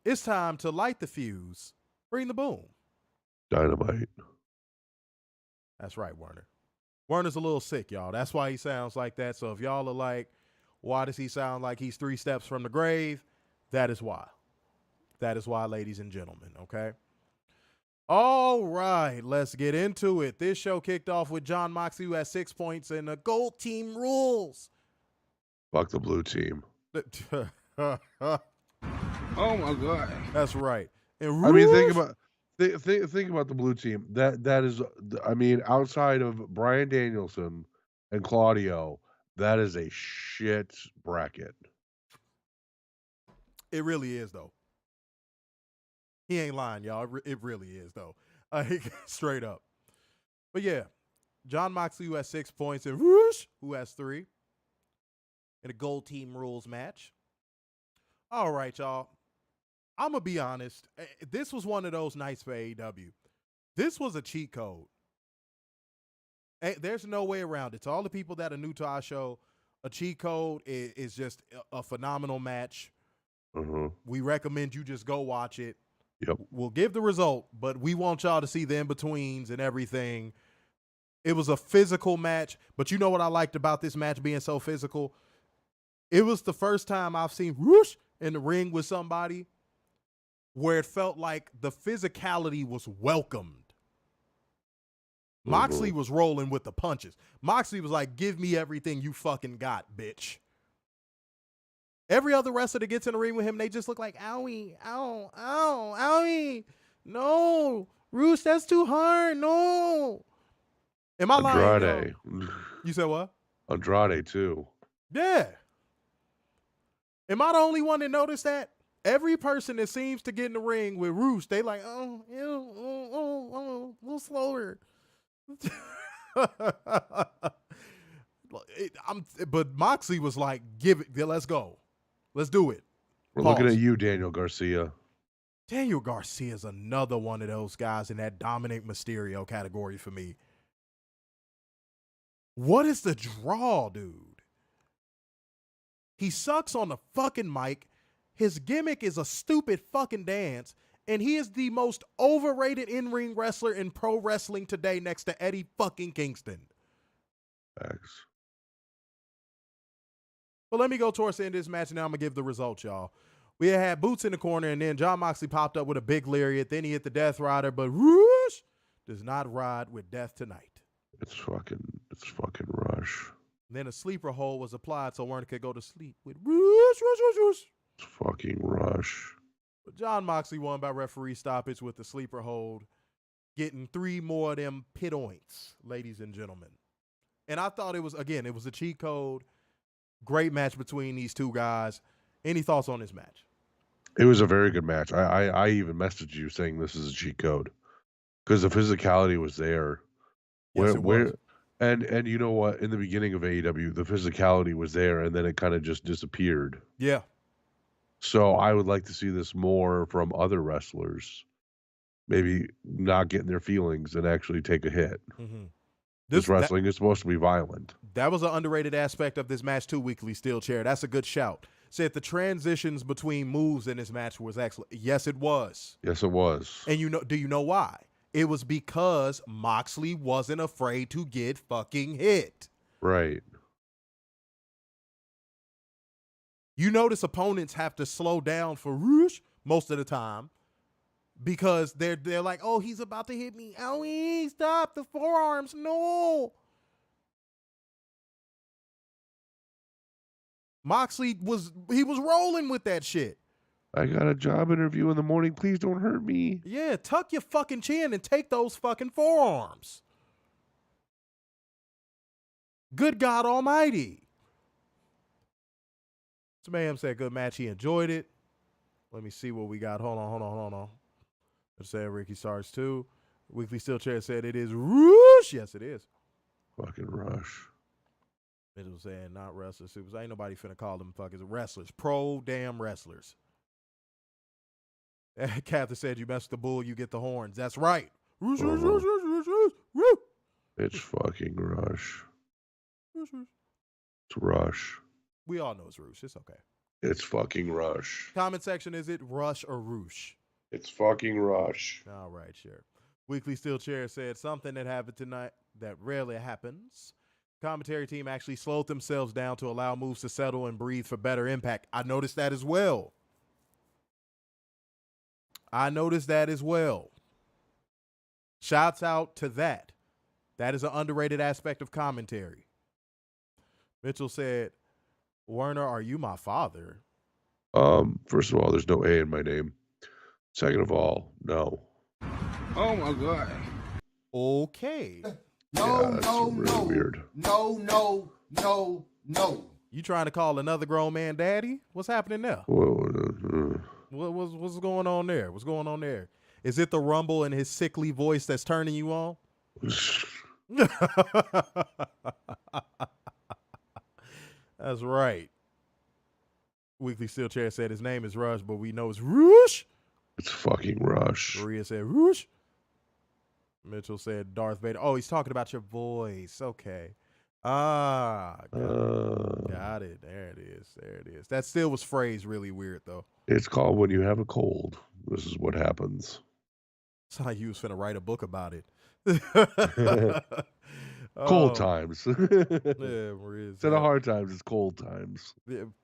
it's time to light the fuse, bring the boom. Dynamite. That's right, Werner. Werner's a little sick, y'all. That's why he sounds like that. So if y'all are like, why does he sound like he's 3 steps from the grave? That is why. That is why, ladies and gentlemen, okay? All right, let's get into it. This show kicked off with Jon Moxley, who has 6 points, and the Gold Team rules. Fuck the blue team. Oh my God. That's right. And I mean, think about the blue team. That is, I mean, outside of Bryan Danielson and Claudio, that is a shit bracket. It really is, though. He ain't lying, y'all. It really is, though. Straight up. But yeah, Jon Moxley, who has 6 points, and Rush, who has 3 in a Gold Team rules match. All right, y'all. I'm going to be honest. This was one of those nights for AEW. This was a cheat code. There's no way around it. To all the people that are new to our show, a cheat code is just a phenomenal match. Mm-hmm. We recommend you just go watch it. Yep. We'll give the result, but we want y'all to see the in-betweens and everything. It was a physical match, but you know what I liked about this match being so physical? It was the first time I've seen Rush in the ring with somebody where it felt like the physicality was welcomed. Mm-hmm. Moxley was rolling with the punches. Moxley was like, give me everything you fucking got, bitch. Every other wrestler that gets in the ring with him, they just look like, owie, ow, ow, owie. No, Rush, that's too hard. No. Am I lying? Andrade. You said what? Andrade, too. Yeah. Am I the only one that noticed that? Every person that seems to get in the ring with Rush, they like, a little slower. But Moxley was like, give it, let's go. Let's do it. We're looking at you, Daniel Garcia. Daniel Garcia is another one of those guys in that Dominic Mysterio category for me. What is the draw, dude? He sucks on the fucking mic. His gimmick is a stupid fucking dance. And he is the most overrated in-ring wrestler in pro wrestling today next to Eddie fucking Kingston. Thanks. But let me go towards the end of this match, and now I'm going to give the results, y'all. We had Boots in the corner, and then Jon Moxley popped up with a big lariat. Then he hit the Death Rider, but Rush does not ride with death tonight. It's fucking Rush. And then a sleeper hold was applied so Werner could go to sleep with Rush. It's fucking Rush. But Jon Moxley won by referee stoppage with the sleeper hold, getting 3 more of them pit-oints, ladies and gentlemen. And I thought it was a cheat code. Great match between these two guys. Any thoughts on this match? It was a very good match. I even messaged you saying this is a cheat code because the physicality was there. Yes, it was. And you know what? In the beginning of AEW, the physicality was there, and then it kind of just disappeared. Yeah. So I would like to see this more from other wrestlers. Maybe not getting their feelings and actually take a hit. Mm-hmm. This wrestling is supposed to be violent. That was an underrated aspect of this match too, Weekly Steel Chair. That's a good shout. Said the transitions between moves in this match was excellent. Yes, it was. Yes, it was. And do you know why? It was because Moxley wasn't afraid to get fucking hit. Right. You notice opponents have to slow down for Rush most of the time because they're like, oh, he's about to hit me. Owie, stop the forearms. No. Moxley was rolling with that shit. I got a job interview in the morning. Please don't hurt me. Yeah, tuck your fucking chin and take those fucking forearms. Good God Almighty. Mayhem said good match. He enjoyed it. Let me see what we got. Hold on. Let's say Ricky Stars too. Weekly Steel Chair said it is Rush. Yes, it is. Fucking Rush. Mitchell saying not wrestlers. Supers. Ain't nobody finna call them fuckers wrestlers. Pro damn wrestlers. Catherine said you mess with the bull, you get the horns. That's right. Rush. It's fucking Rush. It's Rush. We all know it's Rush. It's okay. It's fucking Rush. Comment section, is it Rush or Rush? It's fucking Rush. All right, sure. Weekly Steel Chair said something that happened tonight that rarely happens. Commentary team actually slowed themselves down to allow moves to settle and breathe for better impact. I noticed that as well. Shouts out to that. That is an underrated aspect of commentary. Mitchell said, Werner, are you my father? First of all, there's no A in my name. Second of all, no. Oh my God. Okay. Really weird. No. You trying to call another grown man daddy? What's happening there? What's going on there? What's going on there? Is it the rumble in his sickly voice that's turning you on? That's right. Weekly Steel Chair said his name is Rush, but we know it's Rush. It's fucking Rush. Maria said Rush. Mitchell said Darth Vader. Oh, he's talking about your voice. Okay. Got it. There it is. That still was phrased really weird, though. It's called when you have a cold. This is what happens. It's like you was finna write a book about it. Cold times. Yeah, Maria Instead of hard times, it's cold times.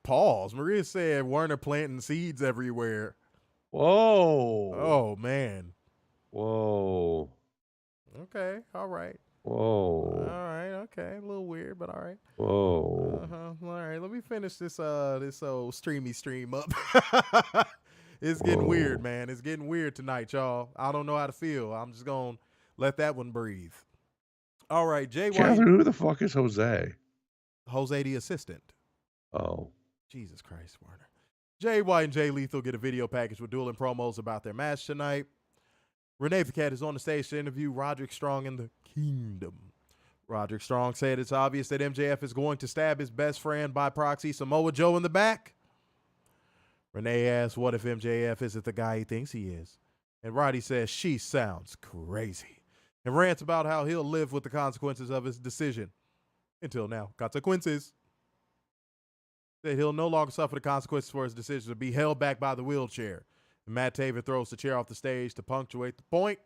Pause. Maria said Werner planting seeds everywhere. Whoa. Oh, man. Whoa. Okay. All right. Whoa. All right. Okay. A little weird, but all right. Whoa. All right. Let me finish this old stream up. It's getting weird, man. It's getting weird tonight, y'all. I don't know how to feel. I'm just going to let that one breathe. All right. Jay White. Catherine, who the fuck is Jose? Jose, the assistant. Oh. Jesus Christ, Warner. Jay White and Jay Lethal get a video package with dueling promos about their match tonight. Renee Paquette is on the stage to interview Roderick Strong in the Kingdom. Roderick Strong said it's obvious that MJF is going to stab his best friend by proxy, Samoa Joe, in the back. Renee asks, what if MJF isn't the guy he thinks he is? And Roddy says, she sounds crazy. And rants about how he'll live with the consequences of his decision. Until now, consequences. That he'll no longer suffer the consequences for his decision to be held back by the wheelchair. And Matt Taven throws the chair off the stage to punctuate the point.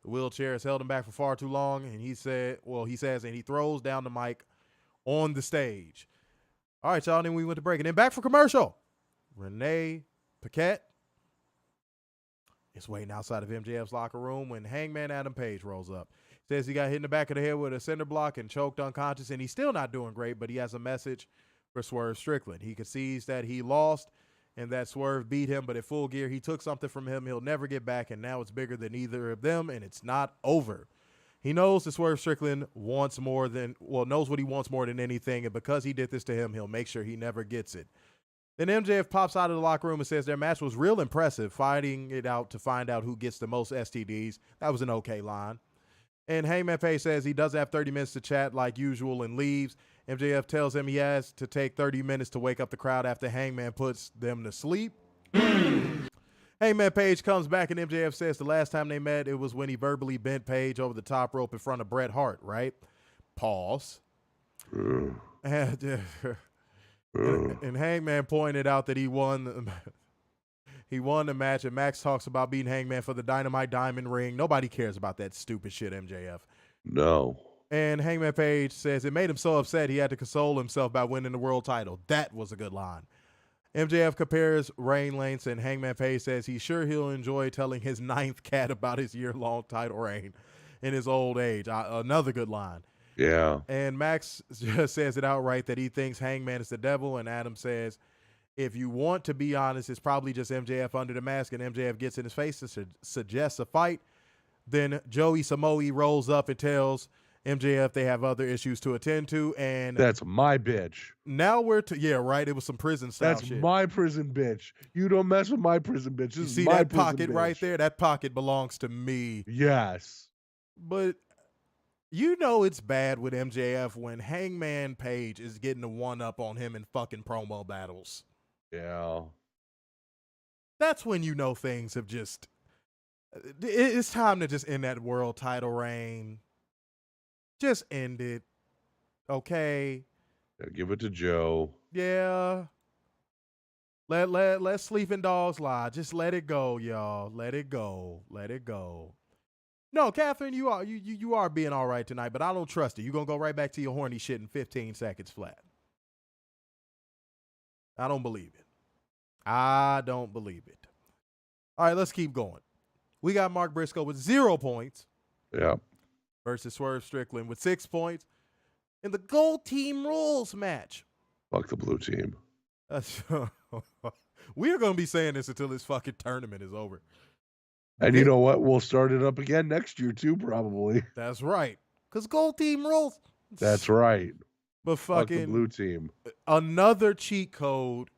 The wheelchair has held him back for far too long, and he says, and he throws down the mic on the stage. All right, y'all, then we went to break. And then back for commercial. Renee Paquette is waiting outside of MJF's locker room when Hangman Adam Page rolls up. Says he got hit in the back of the head with a cinder block and choked unconscious, and he's still not doing great, but he has a message for Swerve Strickland. He concedes that he lost and that Swerve beat him, but at Full Gear, he took something from him he'll never get back, and now it's bigger than either of them, and it's not over. He knows that Swerve Strickland knows what he wants more than anything, and because he did this to him, he'll make sure he never gets it. Then MJF pops out of the locker room and says their match was real impressive, fighting it out to find out who gets the most STDs. That was an okay line. And Hangman Page says he doesn't have 30 minutes to chat like usual and leaves. MJF tells him he has to take 30 minutes to wake up the crowd after Hangman puts them to sleep. Hangman Page comes back and MJF says the last time they met, it was when he verbally bent Page over the top rope in front of Bret Hart, right? Pause. And Hangman pointed out that he won the match, and Max talks about beating Hangman for the Dynamite Diamond Ring. Nobody cares about that stupid shit, MJF. No. And Hangman Page says it made him so upset he had to console himself by winning the world title. That was a good line. MJF compares reign lengths, and Hangman Page says he's sure he'll enjoy telling his ninth cat about his year-long title reign in his old age. Another good line. Yeah. And Max just says it outright that he thinks Hangman is the devil, and Adam says, if you want to be honest, it's probably just MJF under the mask, and MJF gets in his face to suggest a fight. Then Joey Samoa rolls up and tells MJF, they have other issues to attend to, and that's my bitch. Now we're right. It was some prison style That's shit. my prison bitch. You don't mess with my prison bitch. This You is see my that prison pocket bitch. right there? That pocket belongs to me. Yes. But you know it's bad with MJF when Hangman Page is getting the one up on him in fucking promo battles. Yeah. That's when you know things have just... It's time to just end that world title reign. Just end it. Okay? Yeah, give it to Joe. Yeah. Let sleeping dogs lie. Just let it go, y'all. Let it go. Let it go. No, Catherine, you are being all right tonight, but I don't trust it. You're going to go right back to your horny shit in 15 seconds flat. I don't believe it. I don't believe it. All right, let's keep going. We got Mark Briscoe with 0 points. Yeah. Versus Swerve Strickland with 6 points in the Gold Team Rules match. Fuck the blue team. We are going to be saying this until this fucking tournament is over. And you know what? We'll start it up again next year too, probably. That's right. Because Gold Team Rules. That's right. But Fuck fucking the blue team. Another cheat code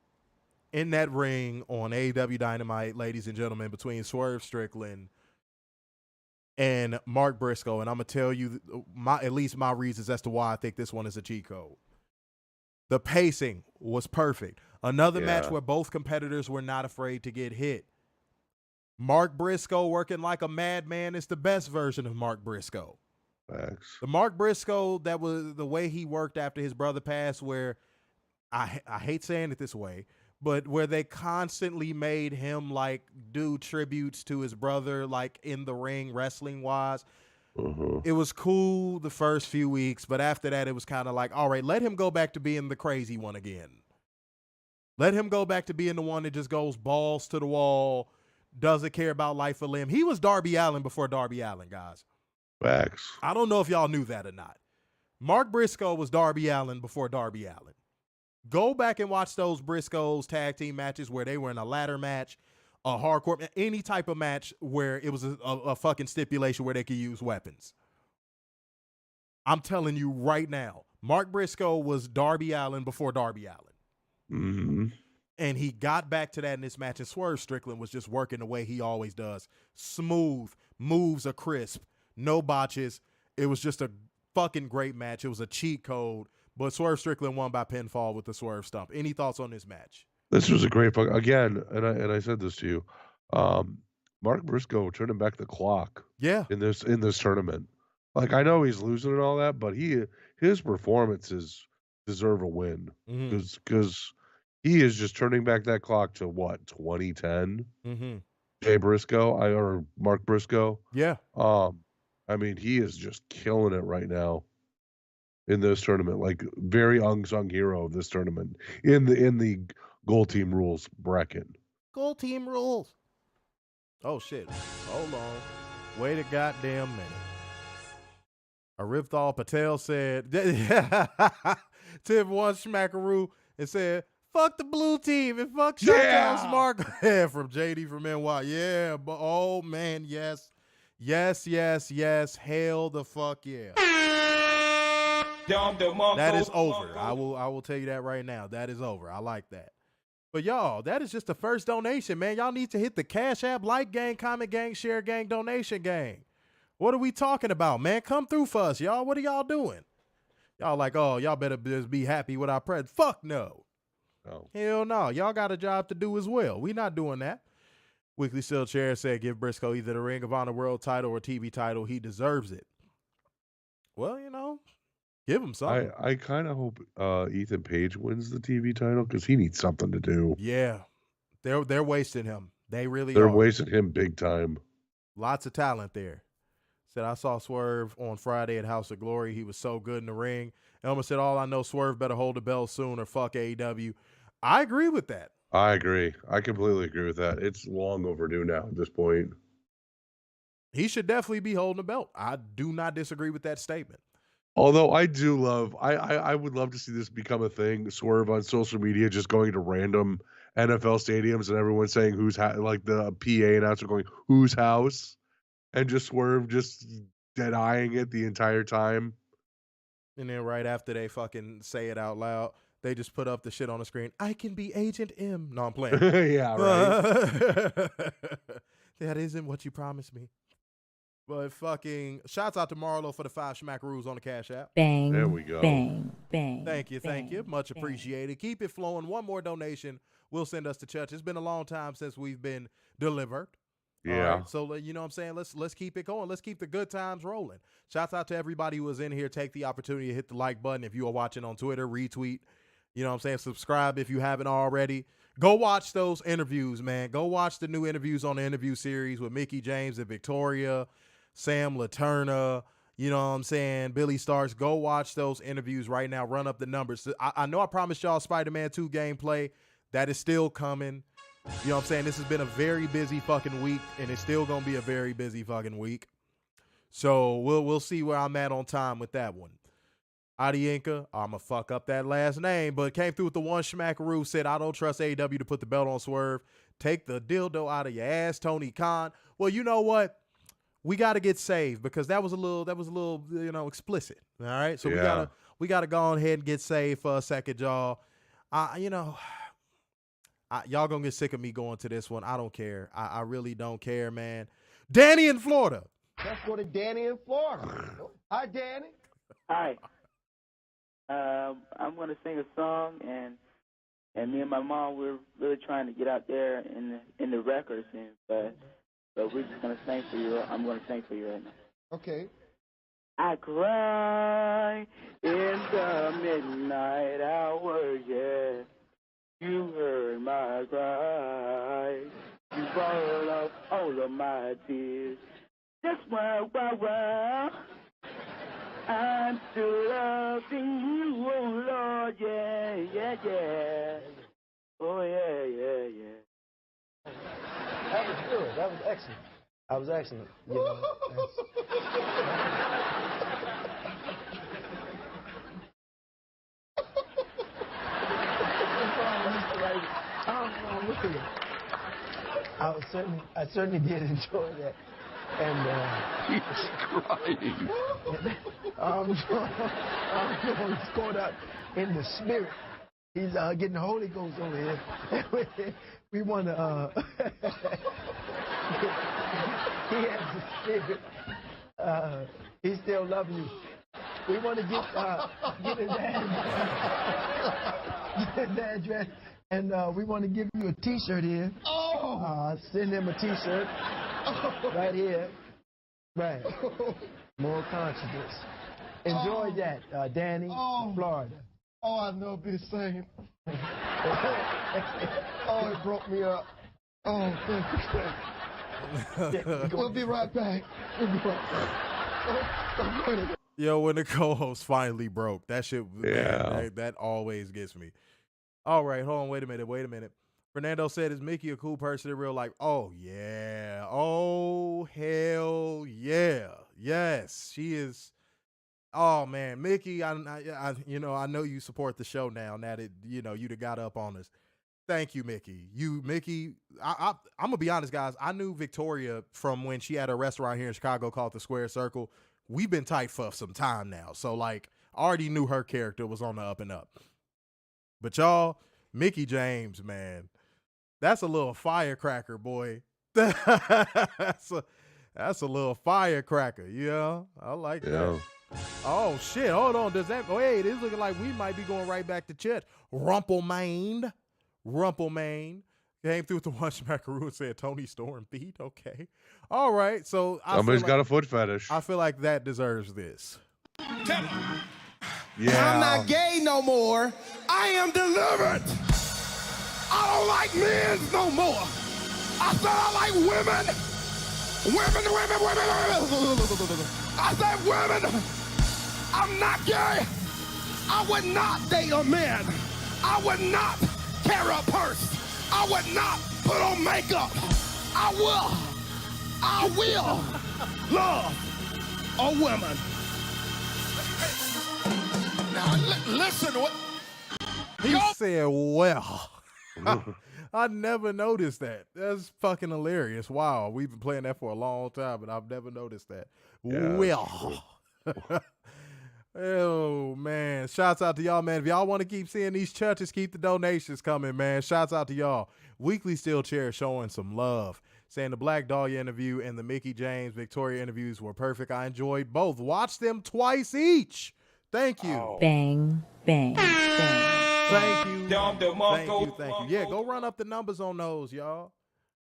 in that ring on AEW Dynamite, ladies and gentlemen, between Swerve Strickland and Mark Briscoe. And I'm going to tell you at least my reasons as to why I think this one is a cheat code. The pacing was perfect. Another match where both competitors were not afraid to get hit. Mark Briscoe working like a madman is the best version of Mark Briscoe. Thanks. The Mark Briscoe, that was the way he worked after his brother passed, where I hate saying it this way, but where they constantly made him like do tributes to his brother, like in the ring, wrestling wise. It was cool the first few weeks, but after that, it was kind of like, all right, let him go back to being the crazy one again. Let him go back to being the one that just goes balls to the wall, doesn't care about life or limb. He was Darby Allin before Darby Allin, guys. Facts. I don't know if y'all knew that or not. Mark Briscoe was Darby Allin before Darby Allin. Go back and watch those Briscoes tag team matches where they were in a ladder match, a hardcore, any type of match where it was a fucking stipulation where they could use weapons. I'm telling you right now, Mark Briscoe was Darby Allin before Darby Allin. And he got back to that in this match, and Swerve Strickland was just working the way he always does. Smooth, moves are crisp, no botches. It was just a fucking great match. It was a cheat code, but Swerve Strickland won by pinfall with the Swerve Stomp. Any thoughts on this match? This was a great again, and I said this to you. Mark Briscoe turning back the clock. Yeah. In this tournament. Like, I know he's losing and all that, but his performances deserve a win. Because he is just turning back that clock to what, 2010? Jay Briscoe, or Mark Briscoe. Yeah. I mean, he is just killing it right now in this tournament. Like, very unsung hero of this tournament in the Gold Team Rules bracket. Gold Team Rules. Oh shit! Hold on. Wait a goddamn minute. Arifthal Patel said, Tim one smackaroo and said, "Fuck the blue team and fuck Shotgun Smart." From JD from NY. Yeah, but oh man, yes. Hell the fuck yeah. That is over. I will tell you that right now. That is over. I like that. But y'all, that is just the first donation, man. Y'all need to hit the Cash App, like gang, comment gang, share gang, donation gang. What are we talking about, man? Come through for us, y'all. What are y'all doing? Y'all like, oh, y'all better just be happy with our present. Fuck no. Oh. Hell no. Y'all got a job to do as well. We not doing that. Weekly Still Chair said, give Briscoe either the Ring of Honor World title or TV title. He deserves it. Well, you know, give him something. I kind of hope Ethan Page wins the TV title because he needs something to do. Yeah. They're wasting him. They really They're are. wasting him big time. Lots of talent there. Said, I saw Swerve on Friday at House of Glory. He was so good in the ring. Elmer said, all I know, Swerve better hold the belt soon or fuck AEW. I agree with that. I agree. I completely agree with that. It's long overdue now at this point. He should definitely be holding the belt. I do not disagree with that statement. Although I do love, I would love to see this become a thing. Swerve on social media, just going to random NFL stadiums and everyone saying who's like the PA announcer going, whose house? And just Swerve just dead-eyeing it the entire time. And then right after they fucking say it out loud, they just put up the shit on the screen. I can be Agent M. No, I'm playing. Yeah, right. That isn't what you promised me. But fucking shouts out to Marlo for the 5 schmackaroos on the Cash App. Bang. There we go. Bang. Bang. Thank you. Much appreciated. Keep it flowing. One more donation will send us to church. It's been a long time since we've been delivered. Yeah. Right, so you know what I'm saying? Let's keep it going. Let's keep the good times rolling. Shouts out to everybody who was in here. Take the opportunity to hit the like button. If you are watching on Twitter, retweet. You know what I'm saying? Subscribe if you haven't already. Go watch those interviews, man. Go watch the new interviews on the interview series with Mickie James and Victoria, Sam LaTurna, you know what I'm saying, Billy Starks. Go watch those interviews right now. Run up the numbers. I know I promised y'all Spider-Man 2 gameplay. That is still coming. You know what I'm saying? This has been a very busy fucking week, and it's still going to be a very busy fucking week. So we'll see where I'm at on time with that one. Adienka, I'm going to fuck up that last name, but came through with the 1 schmackaroo, said, I don't trust AEW to put the belt on Swerve. Take the dildo out of your ass, Tony Khan. Well, you know what? We got to get saved because that was a little, you know, explicit. All right. So we got to go on ahead and get saved for a second, y'all. Y'all gonna get sick of me going to this one. I don't care. I really don't care, man. Danny in Florida. Let's go to Danny in Florida. Hi, Danny. Hi. I'm going to sing a song, and me and my mom, we're really trying to get out there in the records, but we're just going to sing for you. I'm going to sing for you right now. Okay. I cry in the midnight hour, yeah. You heard my cry. You brought up all of my tears. Just wow. I'm still loving you, oh Lord, yeah. Oh, yeah. That was good. That was excellent. I was excellent. You know, I certainly did enjoy that. And He's crying. He's caught up in the spirit. He's getting the Holy Ghost over here. We want to. He has the spirit. He's still loving you. We want to get his address, and we want to give you a T-shirt here. Send him a T-shirt right here. Right. More consciousness. Enjoy that, Danny, Florida. Oh, I know be the same. Oh, it broke me up. Oh, thank you. We'll be right back. Yo, when the co-host finally broke, that shit, man, that always gets me. All right, hold on, wait a minute. Fernando said, is Mickie a cool person in real life? Oh, yeah. Oh, hell yeah. Yes, she is. Oh, man, Mickie, I know you support the show now that you done got up on us. Thank you, Mickie. Mickie, I'm going to be honest, guys. I knew Victoria from when she had a restaurant here in Chicago called the Square Circle. We've been tight for some time now. So, I already knew her character was on the up and up. But y'all, Mickie James, man, that's a little firecracker, boy. That's a little firecracker, I like that. Oh, shit. Hold on. It is looking like we might be going right back to church. Rumpelmane came through with the 1 schmackaroo and said Toni Storm beat. Okay. All right. So somebody's got a foot fetish. I feel like that deserves this. Yeah. I'm not gay no more. I am delivered. I don't like men no more. I said I like women. Women. I said women. I'm not gay. I would not date a man. I would not carry a purse. I would not put on makeup. I will love a woman. Now listen, what he said, well, I never noticed that. That's fucking hilarious. Wow, we've been playing that for a long time, but I've never noticed that. Yeah, Well, oh man, shouts out to y'all, man. If y'all want to keep seeing these churches, keep the donations coming, man. Shouts out to y'all. Weekly Steel Chair showing some love, saying the Black Dahlia interview and the Mickey James Victoria interviews were perfect. I enjoyed both. Watch them twice each. Thank you. Oh. Bang, bang, bang. Thank you. Thank you. Thank you. Yeah, go run up the numbers on those, y'all.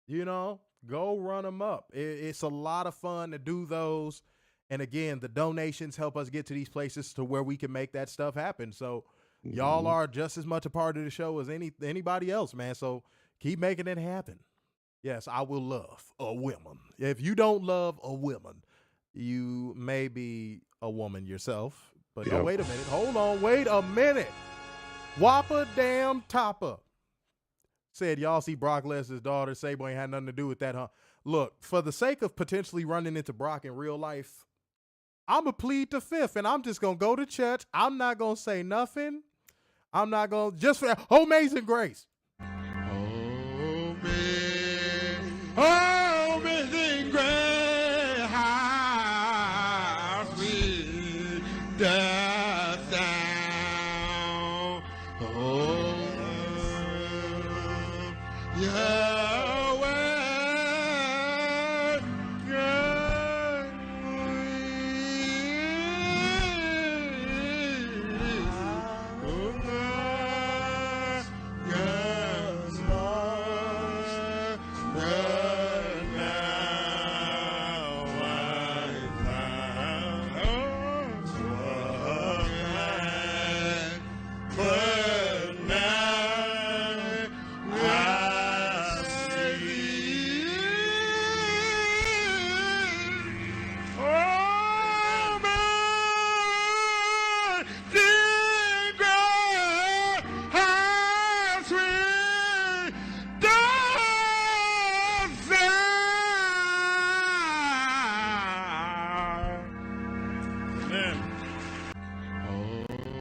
You know, go run them up. It's a lot of fun to do those. And again, the donations help us get to these places to where we can make that stuff happen. So y'all are just as much a part of the show as anybody else, man. So keep making it happen. Yes, I will love a woman. If you don't love a woman, you may be a woman yourself. But oh, wait a minute. Hold on. Wait a minute. Whopper damn Topper said, y'all see Brock Lesnar's daughter. Sable ain't had nothing to do with that, huh? Look, for the sake of potentially running into Brock in real life, I'm going to plead the fifth, and I'm just going to go to church. I'm not going to say nothing. I'm not going to, just for Amazing Grace. Amazing Grace, how sweet the sound. Oh, Yahweh,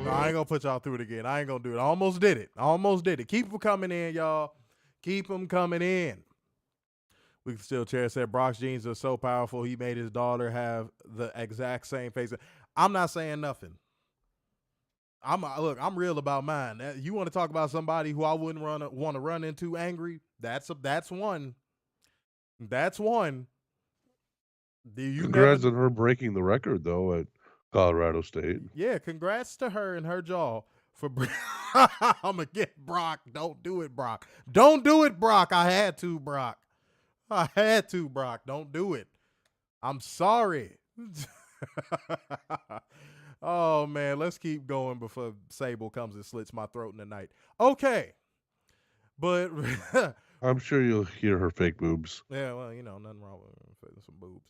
I ain't gonna put y'all through it again. I ain't gonna do it. I almost did it. Keep them coming in, y'all. Keep them coming in. We can still chair said Brock's genes are so powerful. He made his daughter have the exact same face. I'm not saying nothing. I'm real about mine. You want to talk about somebody who I wouldn't want to run into angry? That's one. That's one. Congrats on her breaking the record though at Colorado State. Yeah, congrats to her and her jaw for. I'm gonna get Brock. Don't do it, Brock. Don't do it, Brock. I had to, Brock. Don't do it. I'm sorry. Oh man, let's keep going before Sable comes and slits my throat in the night. Okay, but I'm sure you'll hear her fake boobs. Yeah, well, nothing wrong with some boobs.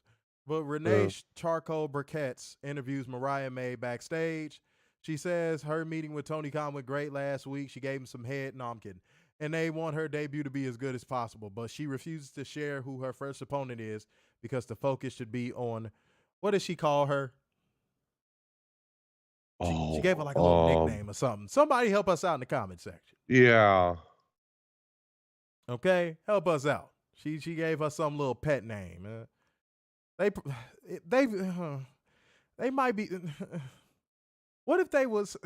But Renee Charcoal Burkett's interviews Mariah May backstage. She says her meeting with Tony Khan went great last week. She gave him some head. No, I'm kidding. And they want her debut to be as good as possible. But she refuses to share who her first opponent is because the focus should be on, what does she call her? She gave her like a little nickname or something. Somebody help us out in the comment section. Yeah. Okay? Help us out. She gave us some little pet name. They might be. What if they was?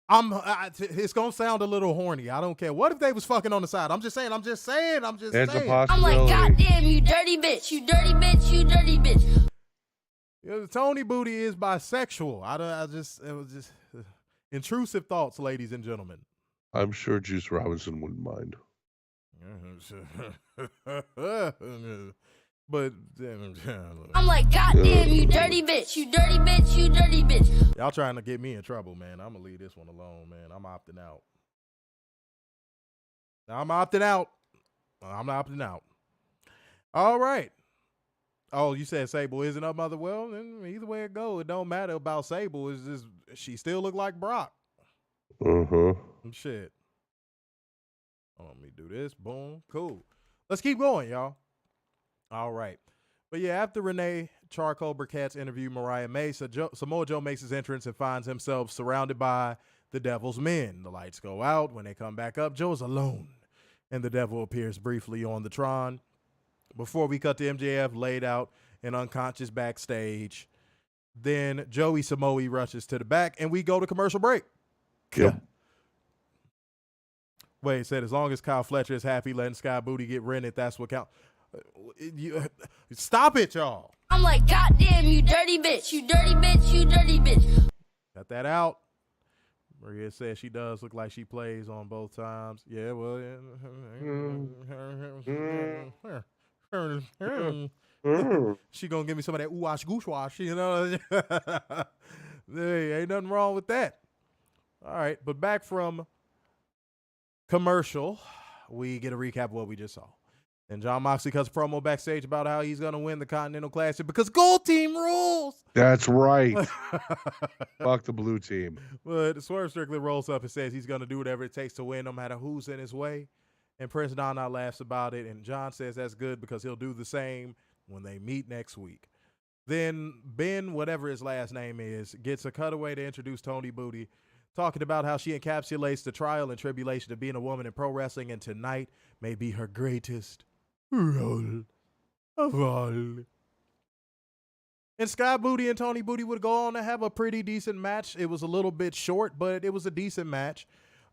It's gonna sound a little horny. I don't care. What if they was fucking on the side? I'm just saying. It's a possibility. I'm like, goddamn, you dirty bitch, you dirty bitch, you dirty bitch. Yeah, Tony Booty is bisexual. It was just intrusive thoughts, ladies and gentlemen. I'm sure Juice Robinson wouldn't mind. But I'm like, goddamn, you dirty bitch, you dirty bitch, you dirty bitch. Y'all trying to get me in trouble, man. I'm gonna leave this one alone, man. I'm opting out. I'm opting out. All right. Oh, you said Sable isn't her mother? Well, then either way it go, it don't matter about Sable. It's just she still look like Brock. Shit. Let me do this. Boom. Cool. Let's keep going, y'all. All right. But yeah, after Renee Charcoal Burkett's interview, Mariah May, Samoa Joe makes his entrance and finds himself surrounded by the Devil's Men. The lights go out. When they come back up, Joe's alone and the Devil appears briefly on the Tron. Before we cut to MJF laid out and unconscious backstage. Then Joey Samoa rushes to the back, and we go to commercial break. Yep. Wait, it said as long as Kyle Fletcher is happy letting Skye Booty get rented, that's what counts. Stop it, y'all. I'm like, goddamn, you dirty bitch, you dirty bitch, you dirty bitch. Got that out. Maria says she does look like she plays on both times. Yeah, well, she gonna give me some of that ooh-wash goosh-wash, you know. Hey, ain't nothing wrong with that. All right, but back from commercial, we get a recap of what we just saw. And Jon Moxley cuts a promo backstage about how he's going to win the Continental Classic because Gold Team rules. That's right. Fuck the blue team. But Swerve Strickland rolls up and says he's going to do whatever it takes to win no matter who's in his way. And Prince Nana laughs about it. And John says that's good because he'll do the same when they meet next week. Then Ben, whatever his last name is, gets a cutaway to introduce Toni Booty, talking about how she encapsulates the trial and tribulation of being a woman in pro wrestling, and tonight may be her greatest role of all. And Skye Booty and Toni Booty would go on to have a pretty decent match. It was a little bit short, but it was a decent match.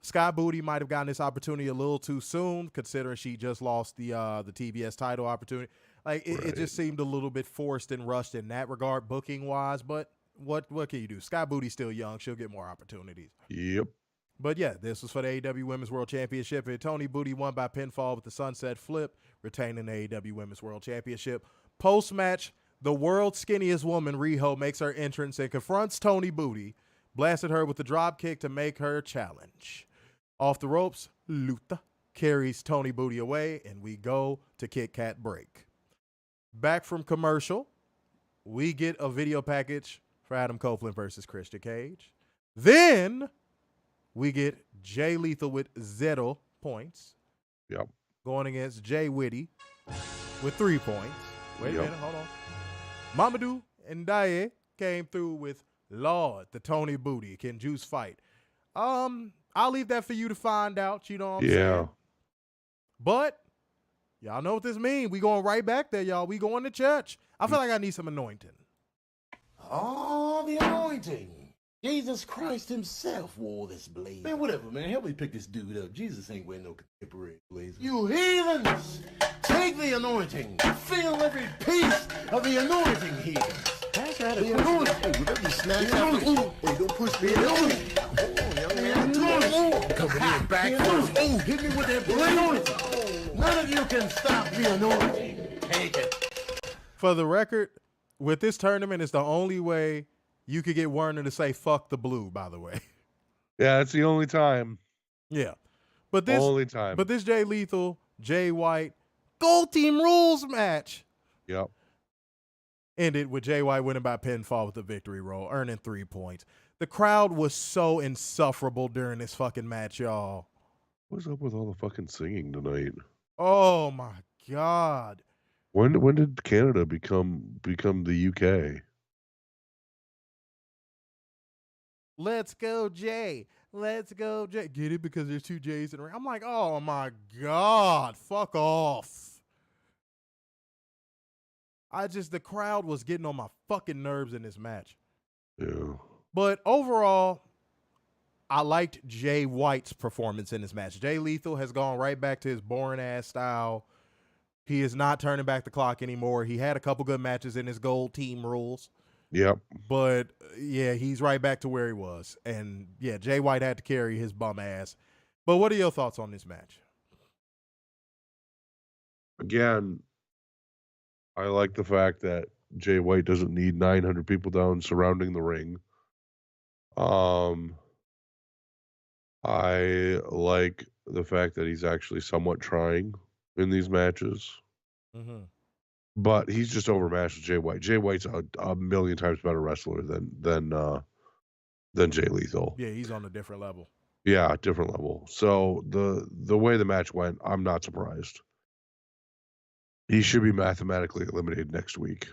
Skye Booty might have gotten this opportunity a little too soon, considering she just lost the TBS title opportunity. Like it just seemed a little bit forced and rushed in that regard, booking wise. But what can you do? Skye Booty's still young; she'll get more opportunities. Yep. But yeah, this was for the AEW Women's World Championship, and Toni Booty won by pinfall with the Sunset Flip, retaining the AEW Women's World Championship. Post-match, the world's skinniest woman, Riho, makes her entrance and confronts Toni Booty, blasted her with the drop kick to make her challenge. Off the ropes, Luther carries Toni Booty away, and we go to Kit Kat break. Back from commercial, we get a video package for Adam Copeland versus Christian Cage. Then we get Jay Lethal with 0 points. Yep. Going against Jay Whitty with 3 points. Wait a minute, hold on. Mamadou and Daye came through with Lord, the Toni Booty. Can Juice fight? I'll leave that for you to find out, you know what I'm saying? But y'all know what this means. We going right back there, y'all. We going to church. I feel like I need some anointing. Oh, the anointing. Jesus Christ himself wore this blazer. Man, whatever, man. Help me pick this dude up. Jesus ain't wearing no contemporary blazer. You heathens! Take the anointing. Feel every piece of the anointing here. Pass out the anointing. Hey, would that be snatched out? Hey, don't push me. The anointing. Oh, young man. Come here, back. Oh, hit me with that anointing. None of you can stop the anointing. Take it. For the record, with this tournament, it's the only way you could get Werner to say "fuck the blue." By the way, yeah, that's the only time. Yeah, but this only time. But this Jay Lethal, Jay White, Gold Team Rules match. Yep. Ended with Jay White winning by pinfall with the victory roll, earning 3 points. The crowd was so insufferable during this fucking match, y'all. What's up with all the fucking singing tonight? Oh my God! When did Canada become the UK? Let's go, Jay. Let's go, Jay. Get it? Because there's 2 J's in the ring. I'm like, oh my God, fuck off. The crowd was getting on my fucking nerves in this match. Yeah. But overall, I liked Jay White's performance in this match. Jay Lethal has gone right back to his boring ass style. He is not turning back the clock anymore. He had a couple good matches in his Gold Team Rules. Yep. But, yeah, he's right back to where he was. And, yeah, Jay White had to carry his bum ass. But what are your thoughts on this match? Again, I like the fact that Jay White doesn't need 900 people down surrounding the ring. I like the fact that he's actually somewhat trying in these matches. Mm-hmm. But he's just overmatched with Jay White. Jay White's a million times better wrestler than Jay Lethal. Yeah, he's on a different level. Yeah, different level. So the way the match went, I'm not surprised. He should be mathematically eliminated next week.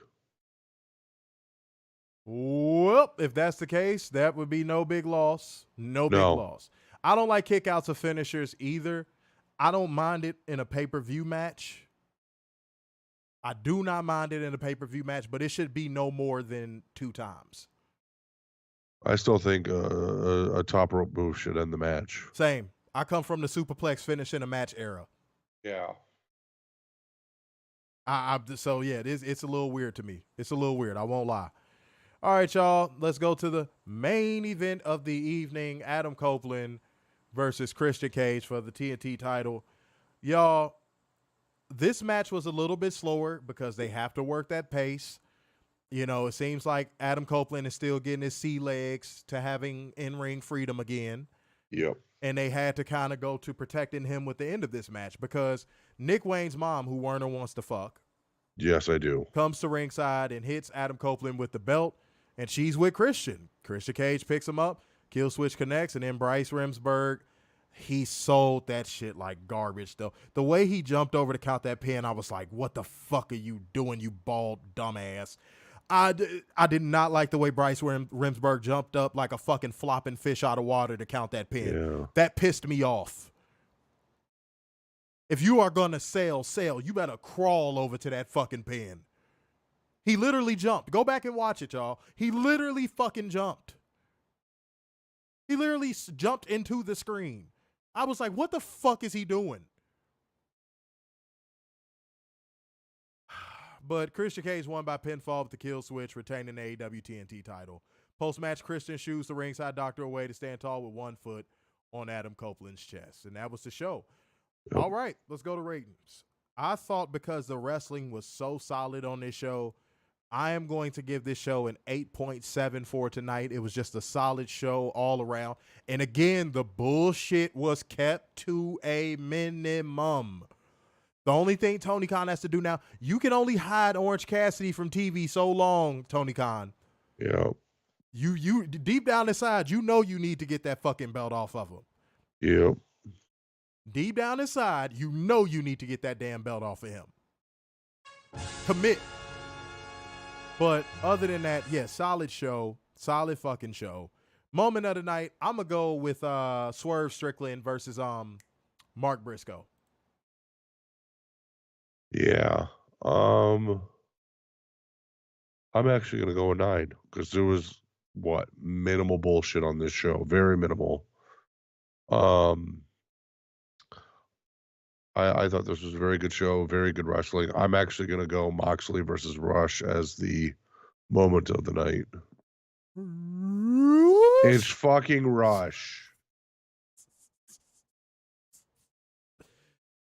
Well, if that's the case, that would be no big loss. No big loss. I don't like kickouts of finishers either. I don't mind it in a pay-per-view match. I do not mind it in a pay-per-view match, but it should be no more than 2 times. I still think a top rope move should end the match. Same. I come from the superplex finish in a match era. Yeah. So yeah, it's a little weird to me. It's a little weird. I won't lie. All right, y'all. Let's go to the main event of the evening. Adam Copeland versus Christian Cage for the TNT title. Y'all, this match was a little bit slower because they have to work that pace. You know, it seems like Adam Copeland is still getting his sea legs to having in-ring freedom again. Yep. And they had to kind of go to protecting him with the end of this match because Nick Wayne's mom, who Werner wants to fuck. Yes, I do. Comes to ringside and hits Adam Copeland with the belt, and she's with Christian. Christian Cage picks him up, kill switch connects, and then Bryce Remsburg, he sold that shit like garbage, though. The way he jumped over to count that pin, I was like, what the fuck are you doing, you bald dumbass? I did not like the way Bryce Remsburg jumped up like a fucking flopping fish out of water to count that pin. Yeah. That pissed me off. If you are going to sell, you better crawl over to that fucking pin. He literally jumped. Go back and watch it, y'all. He literally fucking jumped. He literally jumped into the screen. I was like, what the fuck is he doing? But Christian Cage won by pinfall with the kill switch, retaining the AEW TNT title. Post-match, Christian shoos the ringside doctor away to stand tall with 1 foot on Adam Copeland's chest. And that was the show. Yep. All right, let's go to ratings. I thought because the wrestling was so solid on this show, I am going to give this show an 8.7 for tonight. It was just a solid show all around. And again, the bullshit was kept to a minimum. The only thing Tony Khan has to do now, you can only hide Orange Cassidy from TV so long, Tony Khan. Yeah. You deep down inside, you know you need to get that fucking belt off of him. Yep. Deep down inside, you know you need to get that damn belt off of him. Commit. But other than that, yeah, solid show. Solid fucking show. Moment of the night, I'm going to go with Swerve Strickland versus Mark Briscoe. Yeah. I'm actually going to go with 9 because there was, minimal bullshit on this show. Very minimal. I thought this was a very good show, very good wrestling. I'm actually going to go Moxley versus Rush as the moment of the night. It's fucking Rush.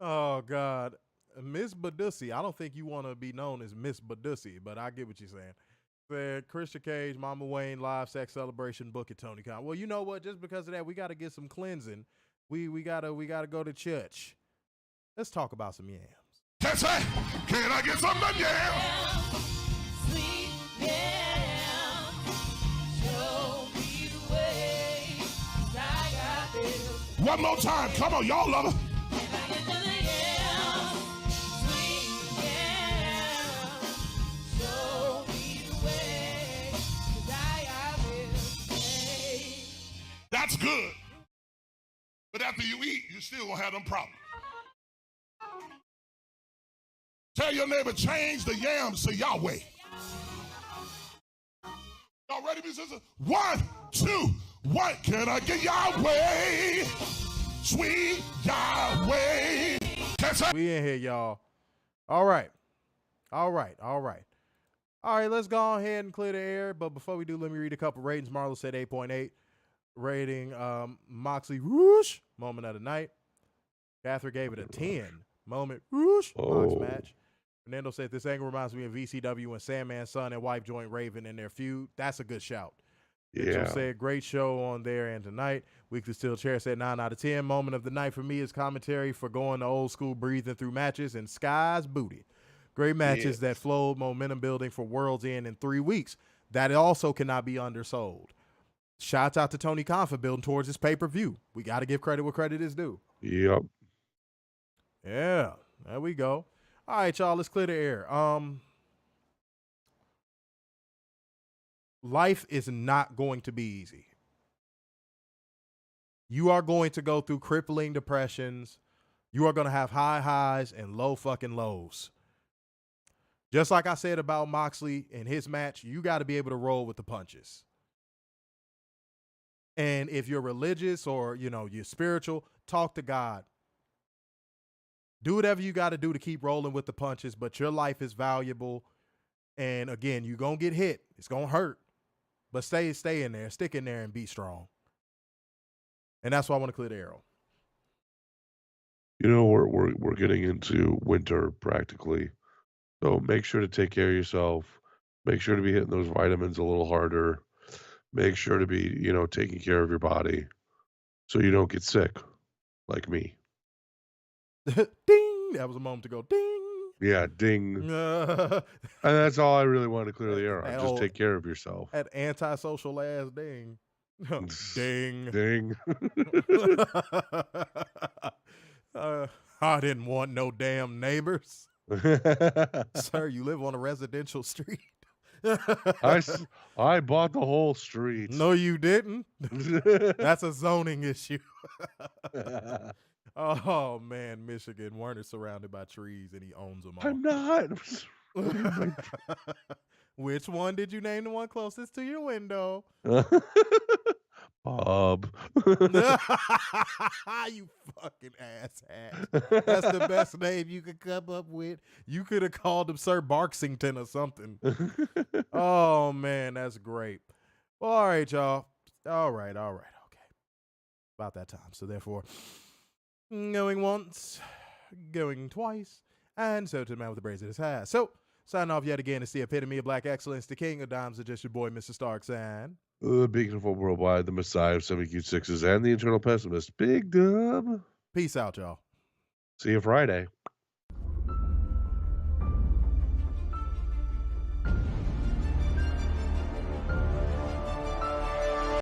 Oh, God. Miss Badussi. I don't think you want to be known as Miss Badussi, but I get what you're saying. Said Christian Cage, Mama Wayne, live sex celebration, book it, Tony Khan. Well, you know what? Just because of that, we got to get some cleansing. We gotta go to church. Let's talk about some yams. That's right. Can I get some of yams? Sweet yam, show me the way. I got this. One more time. Come on, y'all love it. That's good. But after you eat, you still gonna have them problems. Tell your neighbor, change the yams to Yahweh. Y'all ready, my sister? 1, 2, 1. Can I get Yahweh? Sweet Yahweh. We in here, y'all. All right, let's go ahead and clear the air. But before we do, let me read a couple ratings. Marlo said 8.8. Rating Moxley RUSH, moment of the night. Catherine gave it a 10. Moment RUSH, Mox match. Fernando said this angle reminds me of VCW when Sandman's son and wife joined Raven in their feud. That's a good shout. Mitchell said great show on there and tonight. Weekly Steel Chair said 9 out of 10. Moment of the night for me is commentary for going to old school breathing through matches and Skye's booty. Great matches that flowed, momentum building for Worlds End in 3 weeks. That also cannot be undersold. Shouts out to Tony Khan for building towards his pay-per-view. We got to give credit where credit is due. Yep. Yeah, there we go. All right, y'all, let's clear the air. Life is not going to be easy. You are going to go through crippling depressions, You are going to have high highs and low fucking lows. Just like I said about Moxley and his match, you got to be able to roll with the punches. And if you're religious or, you're spiritual, talk to God. Do whatever you got to do to keep rolling with the punches, but your life is valuable. And again, you're going to get hit. It's going to hurt. But stay in there, stick in there and be strong. And that's why I want to clear the arrow. We're getting into winter practically. So make sure to take care of yourself. Make sure to be hitting those vitamins a little harder. Make sure to be, taking care of your body so you don't get sick like me. Ding! That was a moment to go ding. Yeah, ding. And that's all I really wanted to clear the air on. Just take care of yourself. That antisocial ass ding. Ding. Ding. I didn't want no damn neighbors. Sir, you live on a residential street. I bought the whole street. No, you didn't. That's a zoning issue. Oh, man, Michigan. Werner's surrounded by trees and he owns them all. I'm not. Which one did you name the one closest to your window? Bob. You fucking asshat. That's the best name you could come up with. You could have called him Sir Barksington or something. Oh, man, that's great. Well, all right, y'all. All right. Okay. About that time. So, therefore, going once, going twice, and so to the man with the braids in his hair. So, signing off yet again. It's the epitome of black excellence, the king of dimes, and just your boy, Mr. Starks, and the beacon of worldwide, the messiah of semi-cute sixes, and the internal pessimist, Big Dub. Peace out, y'all. See you Friday.